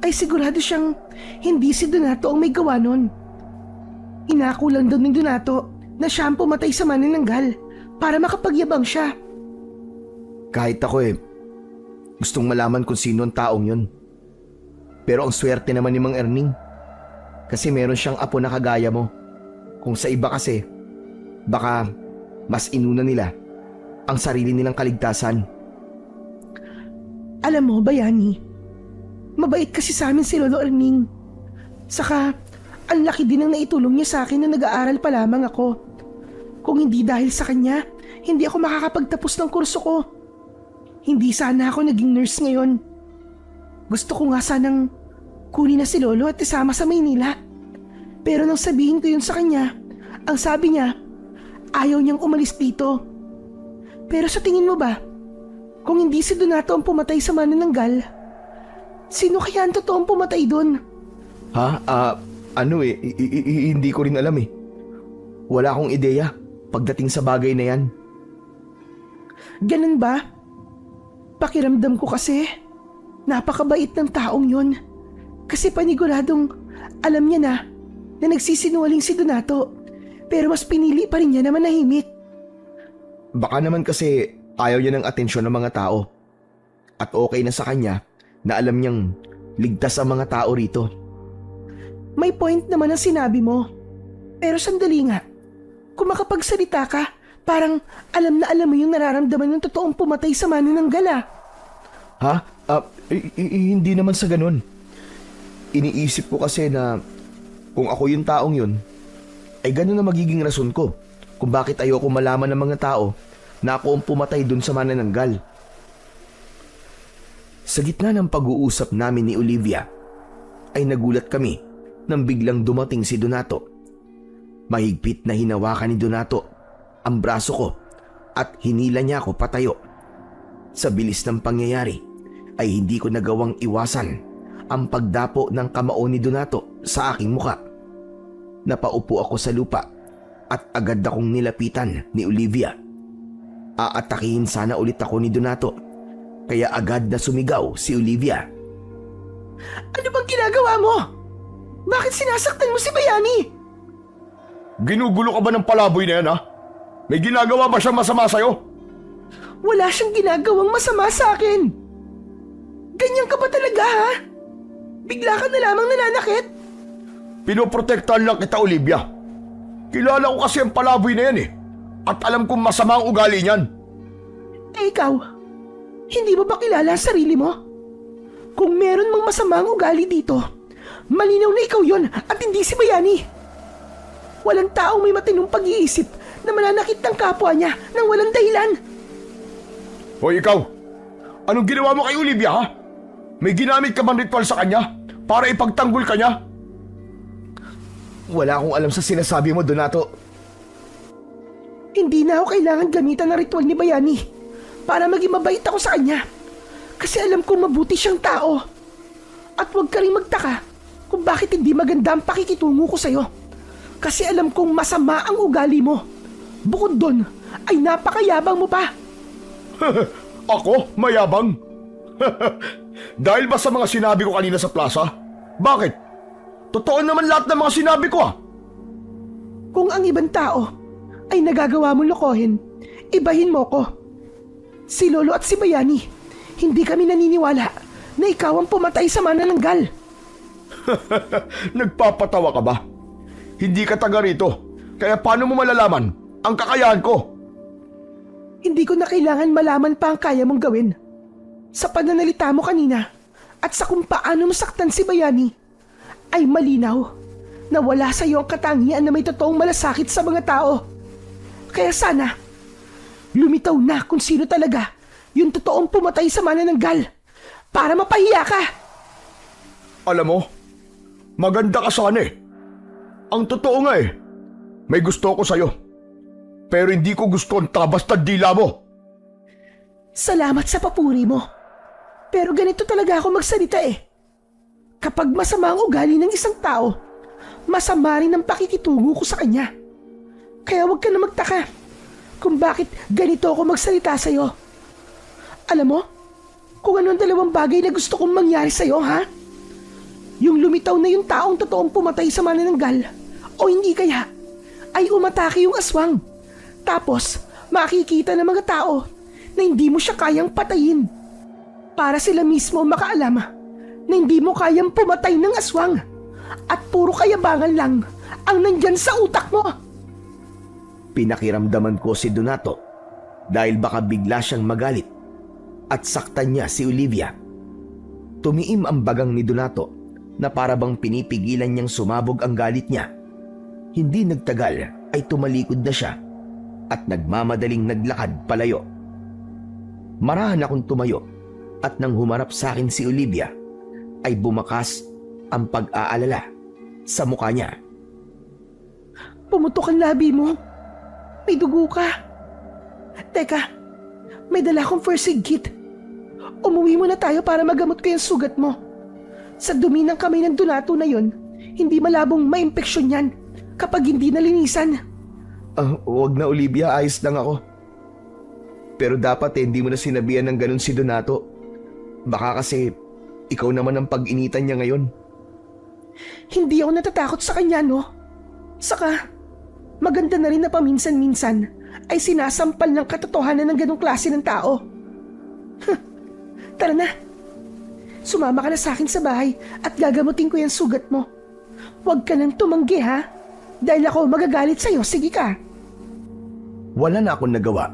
ay sigurado siyang hindi si Donato ang may gawa nun. Inako lang daw ni Donato na siya ang pumatay sa manananggal para makapagyabang siya. Kahit ako gustong malaman kung sino ang taong yun. Pero ang swerte naman ni Mang Erning kasi meron siyang apo na kagaya mo. Kung sa iba kasi, baka mas inuna nila ang sarili nilang kaligtasan. Alam mo, Bayani, mabait kasi sa amin si Lolo Erning. Saka, ang laki din ang naitulong niya sa akin na nag-aaral pa lamang ako. Kung hindi dahil sa kanya, hindi ako makakapagtapos ng kurso ko. Hindi sana ako naging nurse ngayon. Gusto ko nga sanang kunin na si Lolo at isama sa Maynila. Pero nang sabihin ko yun sa kanya, ang sabi niya, ayaw niyang umalis dito. Pero sa tingin mo ba, kung hindi si Donato ang pumatay sa manananggal, sino kaya ang totoong pumatay doon? Ha? Hindi ko rin alam eh. Wala akong ideya pagdating sa bagay na yan. Ganun ba? Pakiramdam ko kasi, napakabait ng taong yun. Kasi paniguradong alam niya na nagsisinungaling si Donato. Pero mas pinili pa rin niya na manahimik. Baka naman kasi ayaw niya ng atensyon ng mga tao. At okay na sa kanya na alam niyang ligtas ang mga tao rito. May point naman ang sinabi mo. Pero sandali nga, kung makapagsalita ka, parang alam na alam mo yung nararamdaman ng totoong pumatay sa manananggal ah. Ha? Hindi naman sa ganun. Iniisip ko kasi na kung ako yung taong yun, ay ganun na magiging rason ko kung bakit ayoko malaman ng mga tao na ako ang pumatay dun sa manananggal. Sa gitna ng pag-uusap namin ni Olivia, ay nagulat kami nang biglang dumating si Donato. Mahigpit na hinawakan ni Donato ang braso ko at hinila niya ako patayo. Sa bilis ng pangyayari ay hindi ko nagawang iwasan ang pagdapo ng kamao ni Donato sa aking muka. Napaupo ako sa lupa at agad akong nilapitan ni Olivia. Aatakihin sana ulit ako ni Donato, kaya agad na sumigaw si Olivia. Ano bang ginagawa mo? Bakit sinasaktan mo si Bayani? Ginugulo ka ba ng palaboy na yan, ha? May ginagawa ba siyang masama sa'yo? Wala siyang ginagawang masama sa akin. Ganyan ka ba talaga ha? Bigla ka na lamang nananakit? Pinoprotektahan lang kita, Olivia. Kilala ko kasi ang palaboy na yan eh. At alam kong masama ang ugali niyan. Eh ikaw, hindi mo ba kilala ang sarili mo? Kung meron mang masama ang ugali dito, malinaw na ikaw yon at hindi si Bayani. Walang taong may matinong pag-iisip na mananakit ng kapwa niya nang walang dahilan. Hoy ikaw, anong ginawa mo kay Olivia ha? May ginamit ka bang ritual sa kanya para ipagtanggol ka niya? Wala akong alam sa sinasabi mo, Donato. Hindi na ako kailangan gamitan ng ritual ni Bayani para maging mabait ako sa kanya. Kasi alam kong mabuti siyang tao. At huwag ka rin magtaka kung bakit hindi maganda ang pakikitungo ko sa'yo. Kasi alam kong masama ang ugali mo. Bukod doon, ay napakayabang mo pa. Ako? Mayabang? Dahil ba sa mga sinabi ko kanina sa plaza? Bakit? Totoo naman lahat ng mga sinabi ko ah. Kung ang ibang tao ay nagagawa mo lokohin, ibahin mo ko. Si Lolo at si Bayani, hindi kami naniniwala na ikaw ang pumatay sa manananggal. Nagpapatawa ka ba? Hindi ka taga rito, kaya paano mo malalaman ang kakayahan ko? Hindi ko na kailangan malaman pa ang kaya mong gawin. Sa pananalita mo kanina at sa kung paano masaktan si Bayani, ay malinaw na wala sa iyo ang katangian na may totoong malasakit sa mga tao. Kaya sana, lumitaw na kung sino talaga yung totoong pumatay sa manananggal para mapahiya ka. Alam mo, maganda ka sana eh. Ang totoo nga eh, may gusto ko sa'yo. Pero hindi ko gusto ang tabas na dila mo. Salamat sa papuri mo. Pero ganito talaga ako magsalita eh. Kapag masama ang ugali ng isang tao, masama rin ang pakikitungo ko sa kanya. Kaya huwag ka na magtaka kung bakit ganito ako magsalita sa'yo. Alam mo, kung ano ang dalawang bagay na gusto kong mangyari sa'yo, ha? Yung lumitaw na yung taong totoong pumatay sa manananggal, o hindi kaya, ay umatake yung aswang. Tapos, makikita ng mga tao na hindi mo siya kayang patayin. Para sila mismo makaalam na hindi mo kayang pumatay ng aswang at puro kayabangan lang ang nandyan sa utak mo. Pinakiramdaman ko si Donato dahil baka bigla siyang magalit at saktan niya si Olivia. Tumiim ang bagang ni Donato na para bang pinipigilan niyang sumabog ang galit niya. Hindi nagtagal ay tumalikod na siya at nagmamadaling naglakad palayo. Marahan akong tumayo at nang humarap sa akin si Olivia ay bumakas ang pag-aalala sa mukha niya. Pumutok ang labi mo. May dugo ka. Teka, may dala akong first aid kit. Umuwi muna tayo para magamot ko yung sugat mo. Sa dumi ng kamay ng Donato na yon, hindi malabong maimpeksyon yan kapag hindi nalinisan. Huwag na Olivia, ayos lang ako. Pero dapat hindi mo na sinabihan ng ganun si Donato. Baka kasi ikaw naman ang pag-initan niya ngayon. Hindi ako natatakot sa kanya, no? Saka, maganda na rin na paminsan-minsan ay sinasampal ng katotohanan ng ganong klase ng tao. Tara na. Sumama ka na sa akin sa bahay at gagamutin ko yung sugat mo. Huwag ka nang tumanggi, ha? Dahil ako magagalit sa'yo. Sige ka. Wala na akong nagawa,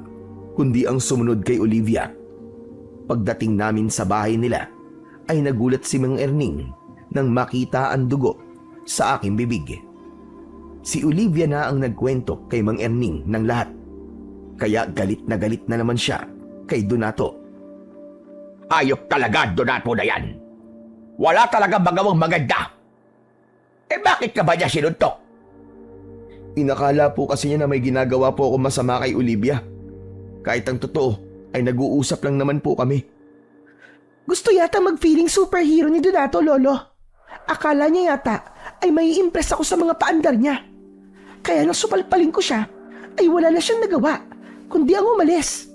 kundi ang sumunod kay Olivia. Pagdating namin sa bahay nila, ay nagulat si Mang Erning nang makita ang dugo sa aking bibig. Si Olivia na ang nagkwento kay Mang Erning ng lahat. Kaya galit na naman siya kay Donato. Ayop talaga, Donato na yan. Wala talaga magawang maganda. Bakit ka ba niya sinuntok? Inakala po kasi niya na may ginagawa po ako masama kay Olivia. Kahit ang totoo ay nag-uusap lang naman po kami. Gusto yata mag-feeling superhero ni Donato, Lolo. Akala niya yata ay may impress ako sa mga paandar niya. Kaya nang supalpalin ko siya, ay wala na siyang nagawa, kundi ang umalis.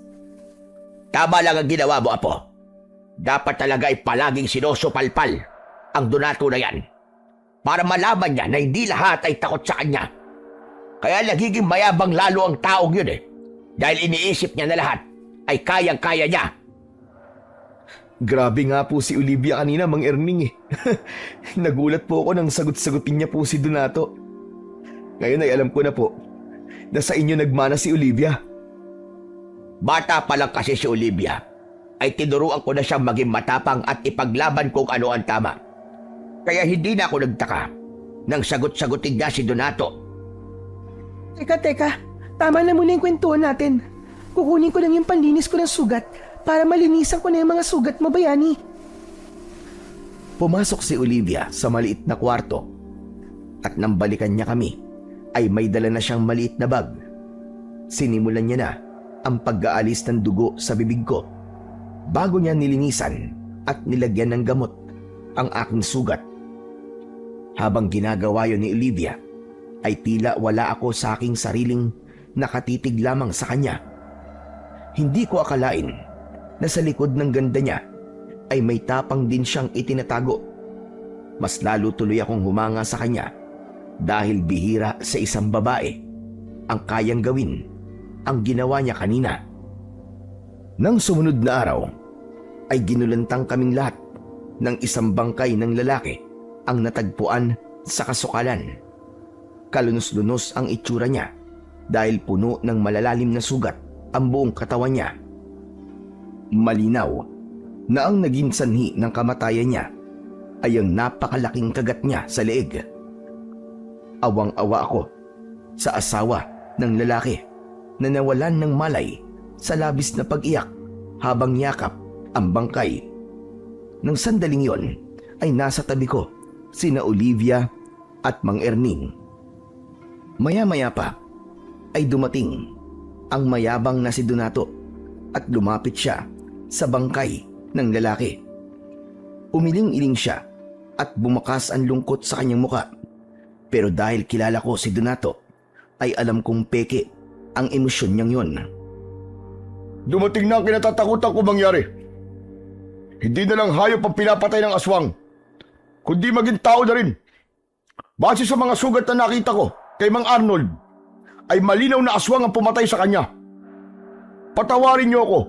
Tama lang ang ginawa mo, Apo. Dapat talaga ay palaging sinusupalpal ang Donato na yan. Para malaman niya na hindi lahat ay takot sa kanya. Kaya nagiging mayabang lalo ang taong yun Dahil iniisip niya na lahat ay kayang-kaya niya. Grabe nga po si Olivia kanina, Mang Erning Nagulat po ako nang sagot-sagutin niya po si Donato. Ngayon ay alam ko na po na sa inyo nagmana si Olivia. Bata pa lang kasi si Olivia, ay tinuruan ko na siyang maging matapang at ipaglaban kung ano ang tama. Kaya hindi na ako nagtaka nang sagot-sagutin niya si Donato. Teka. Tama na muna yung kwentuhan natin. Kukunin ko lang yung panlinis ko ng sugat para malinisan ko na yung mga sugat mo, Bayani. Pumasok si Olivia sa maliit na kwarto at nang balikan niya kami ay may dala na siyang maliit na bag. Sinimulan niya na ang pag-aalis ng dugo sa bibig ko bago niya nilinisan at nilagyan ng gamot ang aking sugat. Habang ginagawa yon ni Olivia, ay tila wala ako sa aking sariling nakatitig lamang sa kanya. Hindi ko akalain na sa likod ng ganda niya ay may tapang din siyang itinatago. Mas lalo tuloy akong humanga sa kanya dahil bihira sa isang babae ang kayang gawin ang ginawa niya kanina. Nang sumunod na araw ay ginulantang kaming lahat ng isang bangkay ng lalaki ang natagpuan sa kasukalan. Kalunos-lunos ang itsura niya dahil puno ng malalalim na sugat ang buong katawan niya. Malinaw na ang naging sanhi ng kamatayan niya ay ang napakalaking kagat niya sa leeg. Awang-awa ako sa asawa ng lalaki na nawalan ng malay sa labis na pag-iyak habang yakap ang bangkay. Nang sandaling yon ay nasa tabi ko sina Olivia at Mang Erning. Maya-maya pa ay dumating ang mayabang na si Donato at lumapit siya sa bangkay ng lalaki. Umiling-iling siya at bumakas ang lungkot sa kanyang muka. Pero dahil kilala ko si Donato, ay alam kong peke ang emosyon niyang yon. Dumating na ang kinatatakutan ko mangyari. Hindi na lang hayop ang pinapatay ng aswang, kundi maging tao na rin. Base sa mga sugat na nakita ko kay Mang Arnold, ay malinaw na aswang ang pumatay sa kanya. Patawarin niyo ako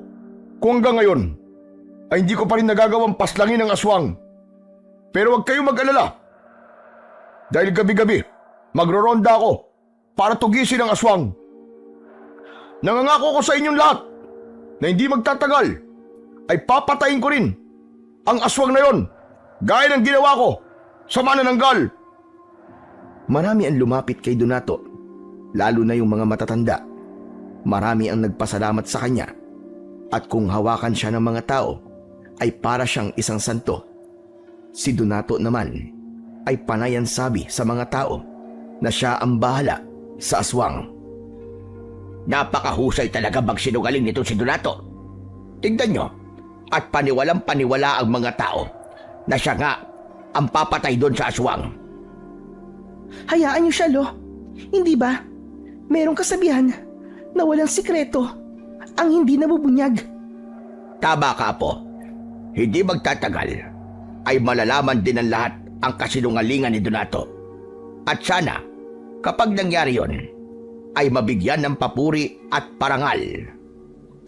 kung hanggang ngayon ay hindi ko pa rin nagagawang paslangin ng aswang. Pero huwag kayong mag-alala. Dahil gabi-gabi, magroronda ako para tugisin ang aswang. Nangangako ko sa inyong lahat na hindi magtatagal ay papatayin ko rin ang aswang na yon, gaya ng ginawa ko sa manananggal. Marami ang lumapit kay Donato, lalo na yung mga matatanda. Marami ang nagpasalamat sa kanya at kung hawakan siya ng mga tao ay para siyang isang santo. Si Donato naman ay panayan sabi sa mga tao na siya ang bahala sa aswang. Napakahusay talaga magsinungaling nito si Donato. Tingnan nyo, at paniwalang paniwala ang mga tao na siya nga ang papatay doon sa aswang. Hayaan niyo siya, Lo. Hindi ba? Merong kasabihan na walang sikreto ang hindi nabubunyag. Tama ka, Apo. Hindi magtatagal ay malalaman din ng lahat ang kasinungalingan ni Donato. At sana, kapag nangyari yon, ay mabigyan ng papuri at parangal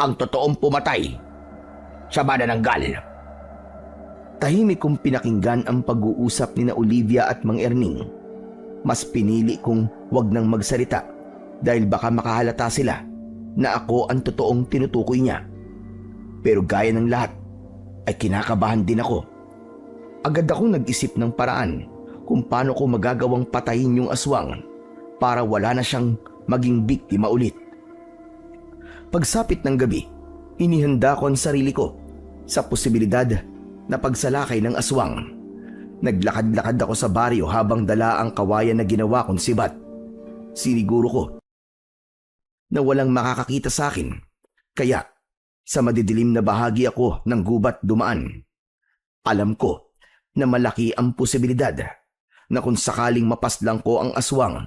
ang totoong pumatay sa manananggal. Tahimik kong pinakinggan ang pag-uusap ni na Olivia at Mang Erning. Mas pinili kong wag nang magsalita dahil baka makahalata sila na ako ang totoong tinutukoy niya. Pero gaya ng lahat ay kinakabahan din ako. Agad akong nag-isip ng paraan kung paano ko magagawang patayin yung aswang para wala na siyang maging biktima ulit. Pagsapit ng gabi, inihanda ko ang sarili ko sa posibilidad na pagsalakay ng aswang. Naglakad-lakad ako sa baryo habang dala ang kawayan na ginawa kong sibat. Siniguro ko na walang makakakita sa akin, kaya sa madidilim na bahagi ako ng gubat dumaan. Alam ko na malaki ang posibilidad na kung sakaling mapaslang ko ang aswang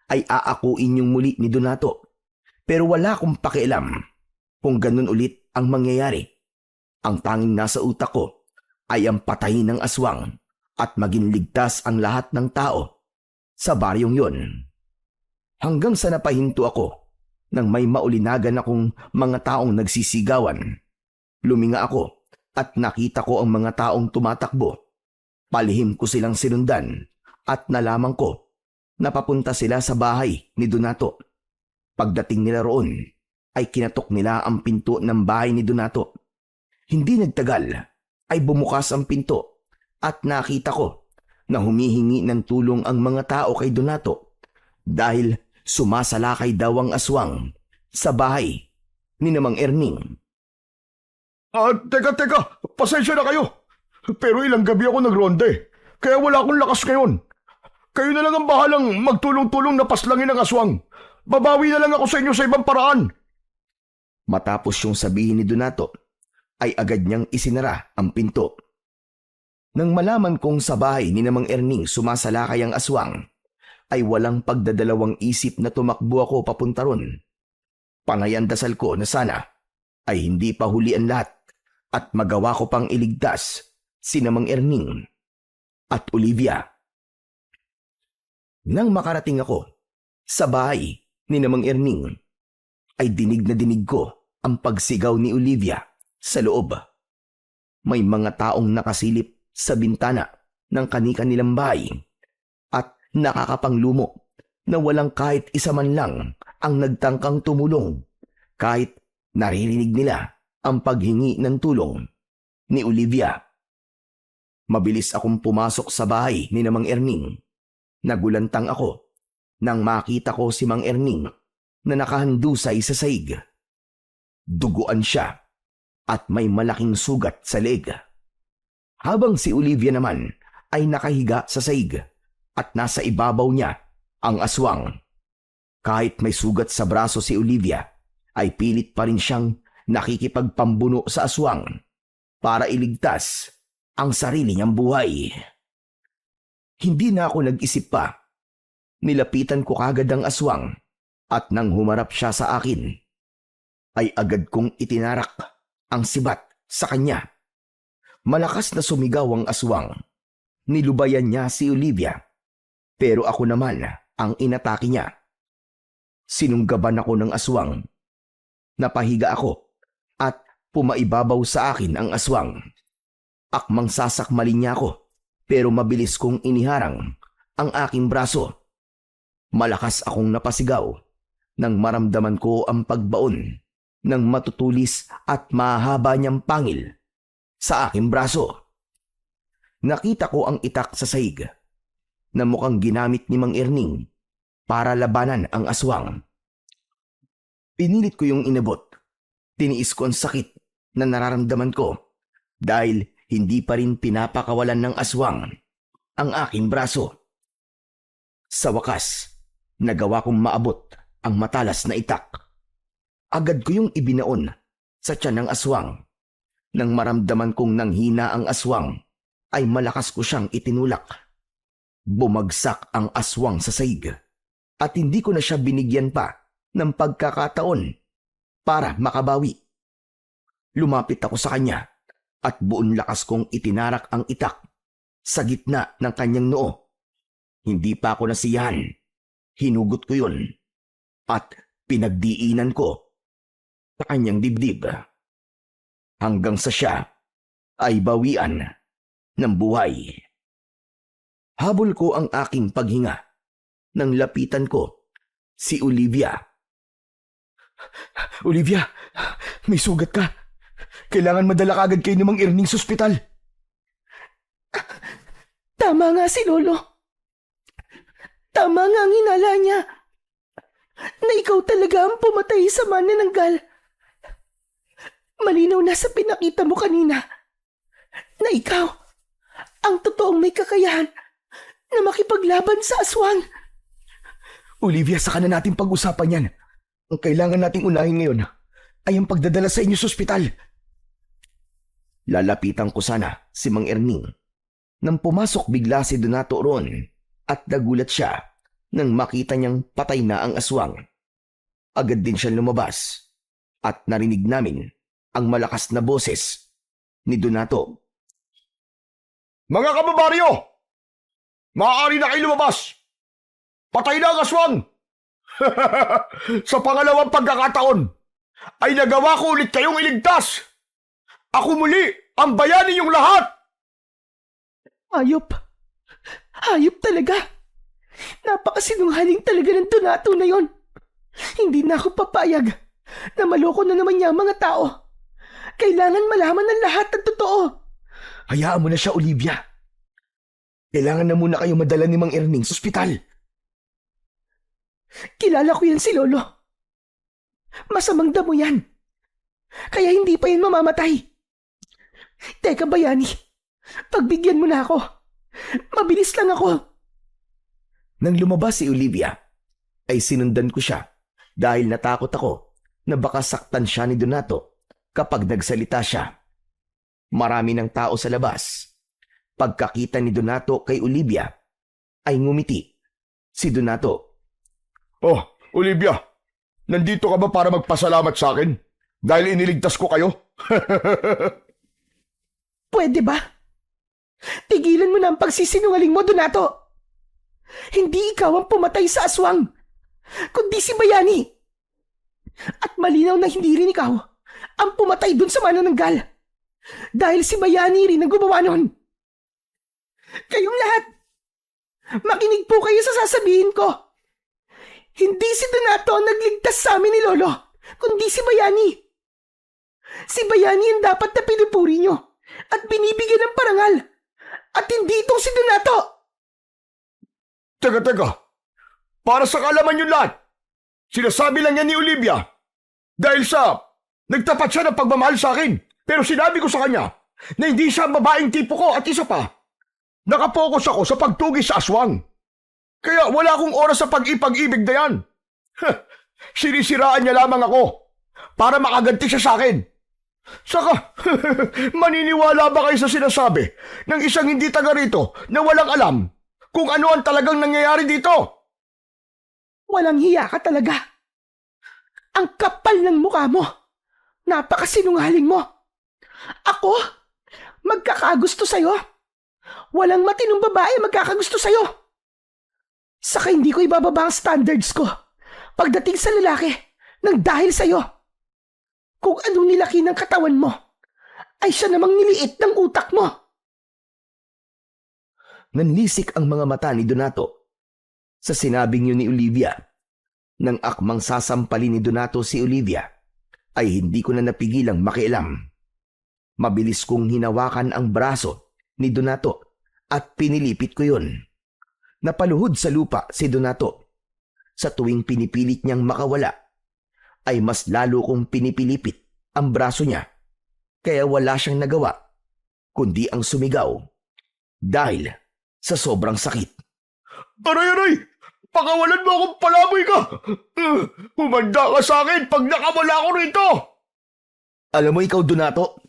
ay aakuin yung muli ni Donato. Pero wala akong pakialam kung ganun ulit ang mangyayari. Ang tanging nasa utak ko ay ang patayin ng aswang at maging ligtas ang lahat ng tao sa baryong yon. Hanggang sa napahinto ako nang may maulinagan akong mga taong nagsisigawan. Luminga ako at nakita ko ang mga taong tumatakbo. Palihim ko silang sinundan at nalaman ko na papunta sila sa bahay ni Donato. Pagdating nila roon ay kinatok nila ang pinto ng bahay ni Donato. Hindi nagtagal ay bumukas ang pinto at nakita ko na humihingi ng tulong ang mga tao kay Donato dahil sumasalakay daw ang aswang sa bahay ni Mang Erning. Teka, pasensya na kayo. Pero ilang gabi ako nagronde, kaya wala akong lakas ngayon. Kayo na lang ang bahalang magtulong-tulong na paslangin ang aswang. Babawi na lang ako sa inyo sa ibang paraan. Matapos yung sabihin ni Donato, ay agad niyang isinara ang pinto. Nang malaman kong sa bahay ni Mang Erning sumasalakay ang aswang, ay walang pagdadalawang isip na tumakbo ako papunta ron. Pangayan dasal ko na sana ay hindi pa huli ang lahat at magawa ko pang iligtas si Mang Erning at Olivia. Nang makarating ako sa bahay ni Mang Erning, ay dinig na dinig ko ang pagsigaw ni Olivia sa loob. May mga taong nakasilip sa bintana ng kani-kanilang bahay at nakakapanglumo na walang kahit isa man lang ang nagtangkang tumulong kahit naririnig nila ang paghingi ng tulong ni Olivia. Mabilis akong pumasok sa bahay ni Mang Erning. Nagulantang ako nang makita ko si Mang Erning na nakahandusay sa saig. Duguan siya at may malaking sugat sa leeg. Habang si Olivia naman ay nakahiga sa saig at nasa ibabaw niya ang aswang. Kahit may sugat sa braso si Olivia, ay pilit pa rin siyang nakikipagpambuno sa aswang para iligtas ang sarili niyang buhay. Hindi na ako nag-isip pa. Nilapitan ko kagad ang aswang at nang humarap siya sa akin, ay agad kong itinarak ang sibat sa kanya. Malakas na sumigaw ang aswang. Nilubayan niya si Olivia, pero ako naman ang inatake niya. Sinunggaban ako ng aswang. Napahiga ako at pumaibabaw sa akin ang aswang. Akmang sasakmalin niya ako, pero mabilis kong iniharang ang aking braso. Malakas akong napasigaw nang maramdaman ko ang pagbaon ng matutulis at mahaba niyang pangil sa aking braso. Nakita ko ang itak sa saig na mukhang ginamit ni Mang Erning para labanan ang aswang. Pinilit ko yung inabot. Tiniis ko ang sakit na nararamdaman ko dahil hindi pa rin pinapakawalan ng aswang ang aking braso. Sa wakas, nagawa kong maabot ang matalas na itak. Agad ko yung ibinaon sa tiyan ng aswang. Nang maramdaman kong nanghina ang aswang, ay malakas ko siyang itinulak. Bumagsak ang aswang sa saig at hindi ko na siya binigyan pa ng pagkakataon para makabawi. Lumapit ako sa kanya at buong lakas kong itinarak ang itak sa gitna ng kanyang noo. Hindi pa ako nasiyahan. Hinugot ko yun at pinagdiinan ko sa kanyang dibdib. Hanggang sa siya ay bawian ng buhay. Habol ko ang aking paghinga nang lapitan ko si Olivia. Olivia, may sugat ka. Kailangan madala ka agad kay Mang Erning sa ospital. Tama nga si Lolo. Tama nga ang hinala niya. Na ikaw talaga ang pumatay sa manananggal. Malinaw na sa pinakita mo kanina na ikaw ang totoong may kakayahan na makipaglaban sa aswang. Olivia, saka na natin pag-usapan yan. Ang kailangan nating unahin ngayon ay ang pagdadala sa inyo sa ospital. Lalapitan ko sana si Mang Erning nang pumasok bigla si Donato roon at nagulat siya nang makita niyang patay na ang aswang. Agad din siya lumabas at narinig namin ang malakas na boses ni Donato. Mga kababaryo! Maaari na kayo lumabas! Patay na ang aswang! Sa pangalawang pagkakataon, ay nagawa ko ulit kayong iligtas! Ako muli ang bayani niyong lahat! Hayop. Hayop talaga. Napakasinungaling talaga ng Donato na yon. Hindi na ako papayag na maloko na naman niya ang mga tao. Kailangan malaman ng lahat ng totoo. Hayaan mo na siya, Olivia. Kailangan na muna kayo madala ni Mang Erning sa ospital. Kilala ko yan si Lolo. Masamang damo yan. Kaya hindi pa yan mamamatay. Teka, bayani. Pagbigyan mo na ako. Mabilis lang ako. Nang lumabas si Olivia, ay sinundan ko siya dahil natakot ako na baka saktan siya ni Donato kapag nagsalita siya. Marami ng tao sa labas. Pagkakita ni Donato kay Olivia, ay ngumiti. Si Donato, Oh, Olivia, nandito ka ba para magpasalamat sa akin? Dahil iniligtas ko kayo? Pwede ba? Tigilan mo na ang pagsisinungaling mo, Donato. Hindi ikaw ang pumatay sa aswang, kundi si Bayani. At malinaw na hindi rin ikaw ang pumatay dun sa manananggal. Dahil si Bayani rin ang gumawa nun. Kayong lahat, makinig po kayo sa sasabihin ko. Hindi si Donato ang nagligtas sa amin ni Lolo, kundi si Bayani. Si Bayani ang dapat na pinupuri nyo at binibigyan ng parangal. At hindi itong si Donato. Teka. Para sa kaalaman nyo lahat, sinasabi lang yan ni Olivia dahil sa nagtapat siya ng pagmamahal sa akin. Pero sinabi ko sa kanya na hindi siya babaeng tipo ko at isa pa. Nakapokus ako sa pagtugis sa aswang. Kaya wala akong oras sa pag-ipag-ibig na yan. Sinisiraan niya lamang ako para makaganti siya sa akin. Saka, maniniwala ba kayo sa sinasabi ng isang hindi taga rito na walang alam kung ano ang talagang nangyayari dito? Walang hiya ka talaga. Ang kapal ng mukha mo. Napakasinungaling mo. Ako? Magkakagusto sa'yo? Walang matinong babae magkakagusto sa'yo. Saka hindi ko ibababa ang standards ko pagdating sa lalaki nang dahil sa'yo. Kung anong nilaki ng katawan mo, ay siya namang niliit ng utak mo. Nanlisik ang mga mata ni Donato sa sinabing yun ni Olivia. Nang akmang sasampalin ni Donato si Olivia, ay hindi ko na napigilang makialam. Mabilis kong hinawakan ang braso ni Donato at pinilipit ko yun. Napaluhod sa lupa si Donato. Sa tuwing pinipilit niyang makawala, ay mas lalo kong pinipilipit ang braso niya. Kaya wala siyang nagawa kundi ang sumigaw dahil sa sobrang sakit. Aray, aray! Pakawalan mo akong palaboy ka! Humanda ka sa akin pag nakawala ako rito! Alam mo ikaw, Donato,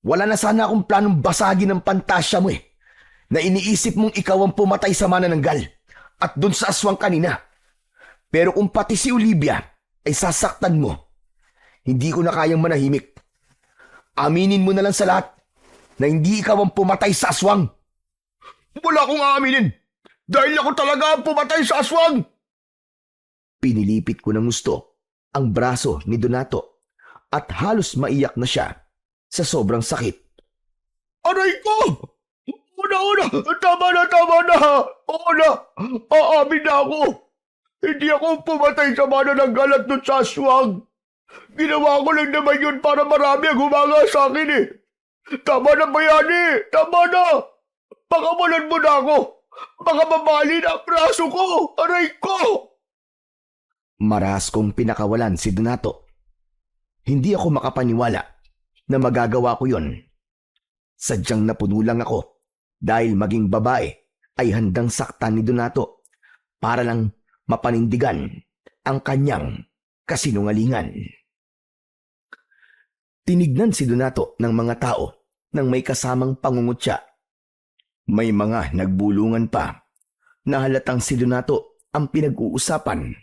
wala na sana akong planong basagin ng pantasya mo na iniisip mong ikaw ang pumatay sa manananggal at dun sa aswang kanina. Pero kung pati si Olivia ay sasaktan mo, hindi ko na kayang manahimik. Aminin mo na lang sa lahat na hindi ikaw ang pumatay sa aswang. Wala akong aaminin dahil ako talaga ang pumatay sa aswang! Pinilipit ko ng gusto ang braso ni Donato at halos maiyak na siya sa sobrang sakit. Aray ko! Una! Tama na! Oo na! Aamin na ako! Hindi ako pumatay sa manananggal at doon sa aswang. Ginawa ko lang naman yun para marami ang humanga sa akin eh. Tama na, Bayani! Tama na! Pakawalan mo na ako! Baka mabalin ang braso ko! Aray ko! Maras kong pinakawalan si Donato. Hindi ako makapaniwala na magagawa ko yon. Sadyang napuno lang ako dahil maging babae ay handang saktan ni Donato para lang mapanindigan ang kanyang kasinungalingan. Tinignan si Donato ng mga tao nang may kasamang pangungutya. May mga nagbulungan pa na halatang si Donato ang pinag-uusapan.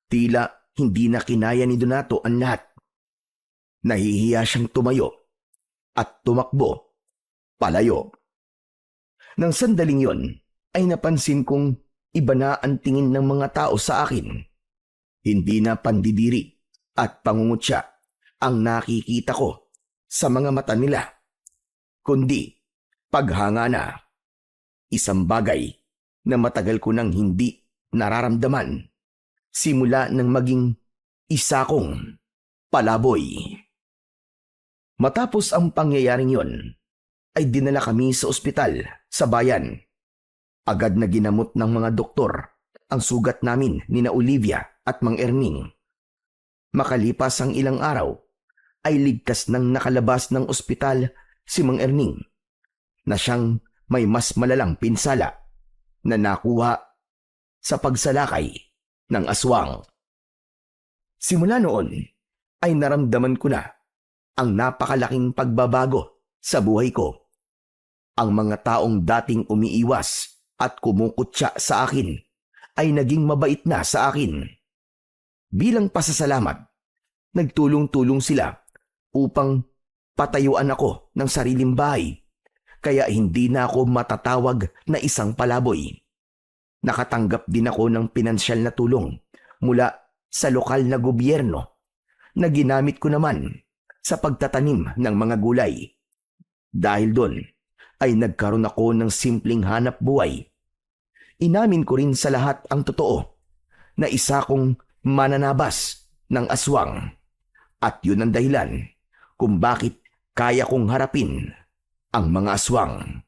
Tila hindi na kinaya ni Donato ang lahat. Nahihiya siyang tumayo at tumakbo palayo. Nang sandaling yon ay napansin kong iba na ang tingin ng mga tao sa akin. Hindi na pandidiri at pangungutya ang nakikita ko sa mga mata nila, kundi paghanga na. Isang bagay na matagal ko nang hindi nararamdaman simula nang maging isa kong palaboy. Matapos ang pangyayaring yon, ay dinala kami sa ospital sa bayan. Agad na ginamot ng mga doktor ang sugat namin ni na Olivia at Mang Erning. Makalipas ang ilang araw, ay ligtas nang nakalabas ng ospital si Mang Erning na siyang may mas malalang pinsala na nakuha sa pagsalakay ng aswang. Simula noon ay naramdaman ko na ang napakalaking pagbabago sa buhay ko. Ang mga taong dating umiiwas at kumukutya sa akin ay naging mabait na sa akin. Bilang pasasalamat, nagtulong-tulong sila upang patayuan ako ng sariling bahay, kaya hindi na ako matatawag na isang palaboy. Nakatanggap din ako ng pinansyal na tulong mula sa lokal na gobyerno na ginamit ko naman sa pagtatanim ng mga gulay. Dahil doon ay nagkaroon ako ng simpleng hanap buhay. Inamin ko rin sa lahat ang totoo na isa kong mananabas ng aswang. At yun ang dahilan kung bakit kaya kong harapin ang mga aswang.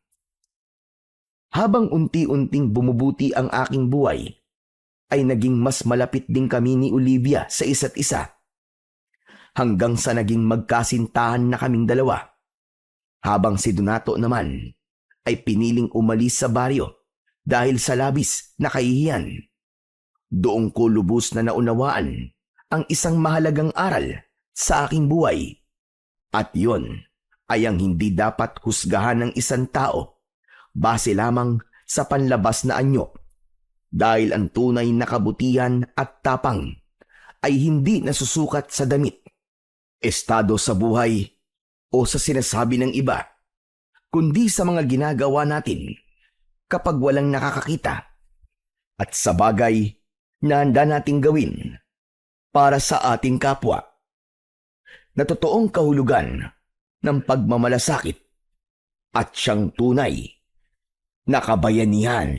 Habang unti-unting bumubuti ang aking buhay, ay naging mas malapit din kami ni Olivia sa isa't isa. Hanggang sa naging magkasintahan na kaming dalawa. Habang si Donato naman ay piniling umalis sa baryo dahil sa labis na kahihiyan. Doon ko lubos na naunawaan ang isang mahalagang aral sa aking buhay. At yon ay ang hindi dapat husgahan ng isang tao base lamang sa panlabas na anyo. Dahil ang tunay na kabutihan at tapang ay hindi nasusukat sa damit, estado sa buhay o sa sinasabi ng iba, kundi sa mga ginagawa natin kapag walang nakakakita at sa bagay na handa nating gawin para sa ating kapwa. Na totoong kahulugan ng pagmamalasakit at siyang tunay na kabayanihan.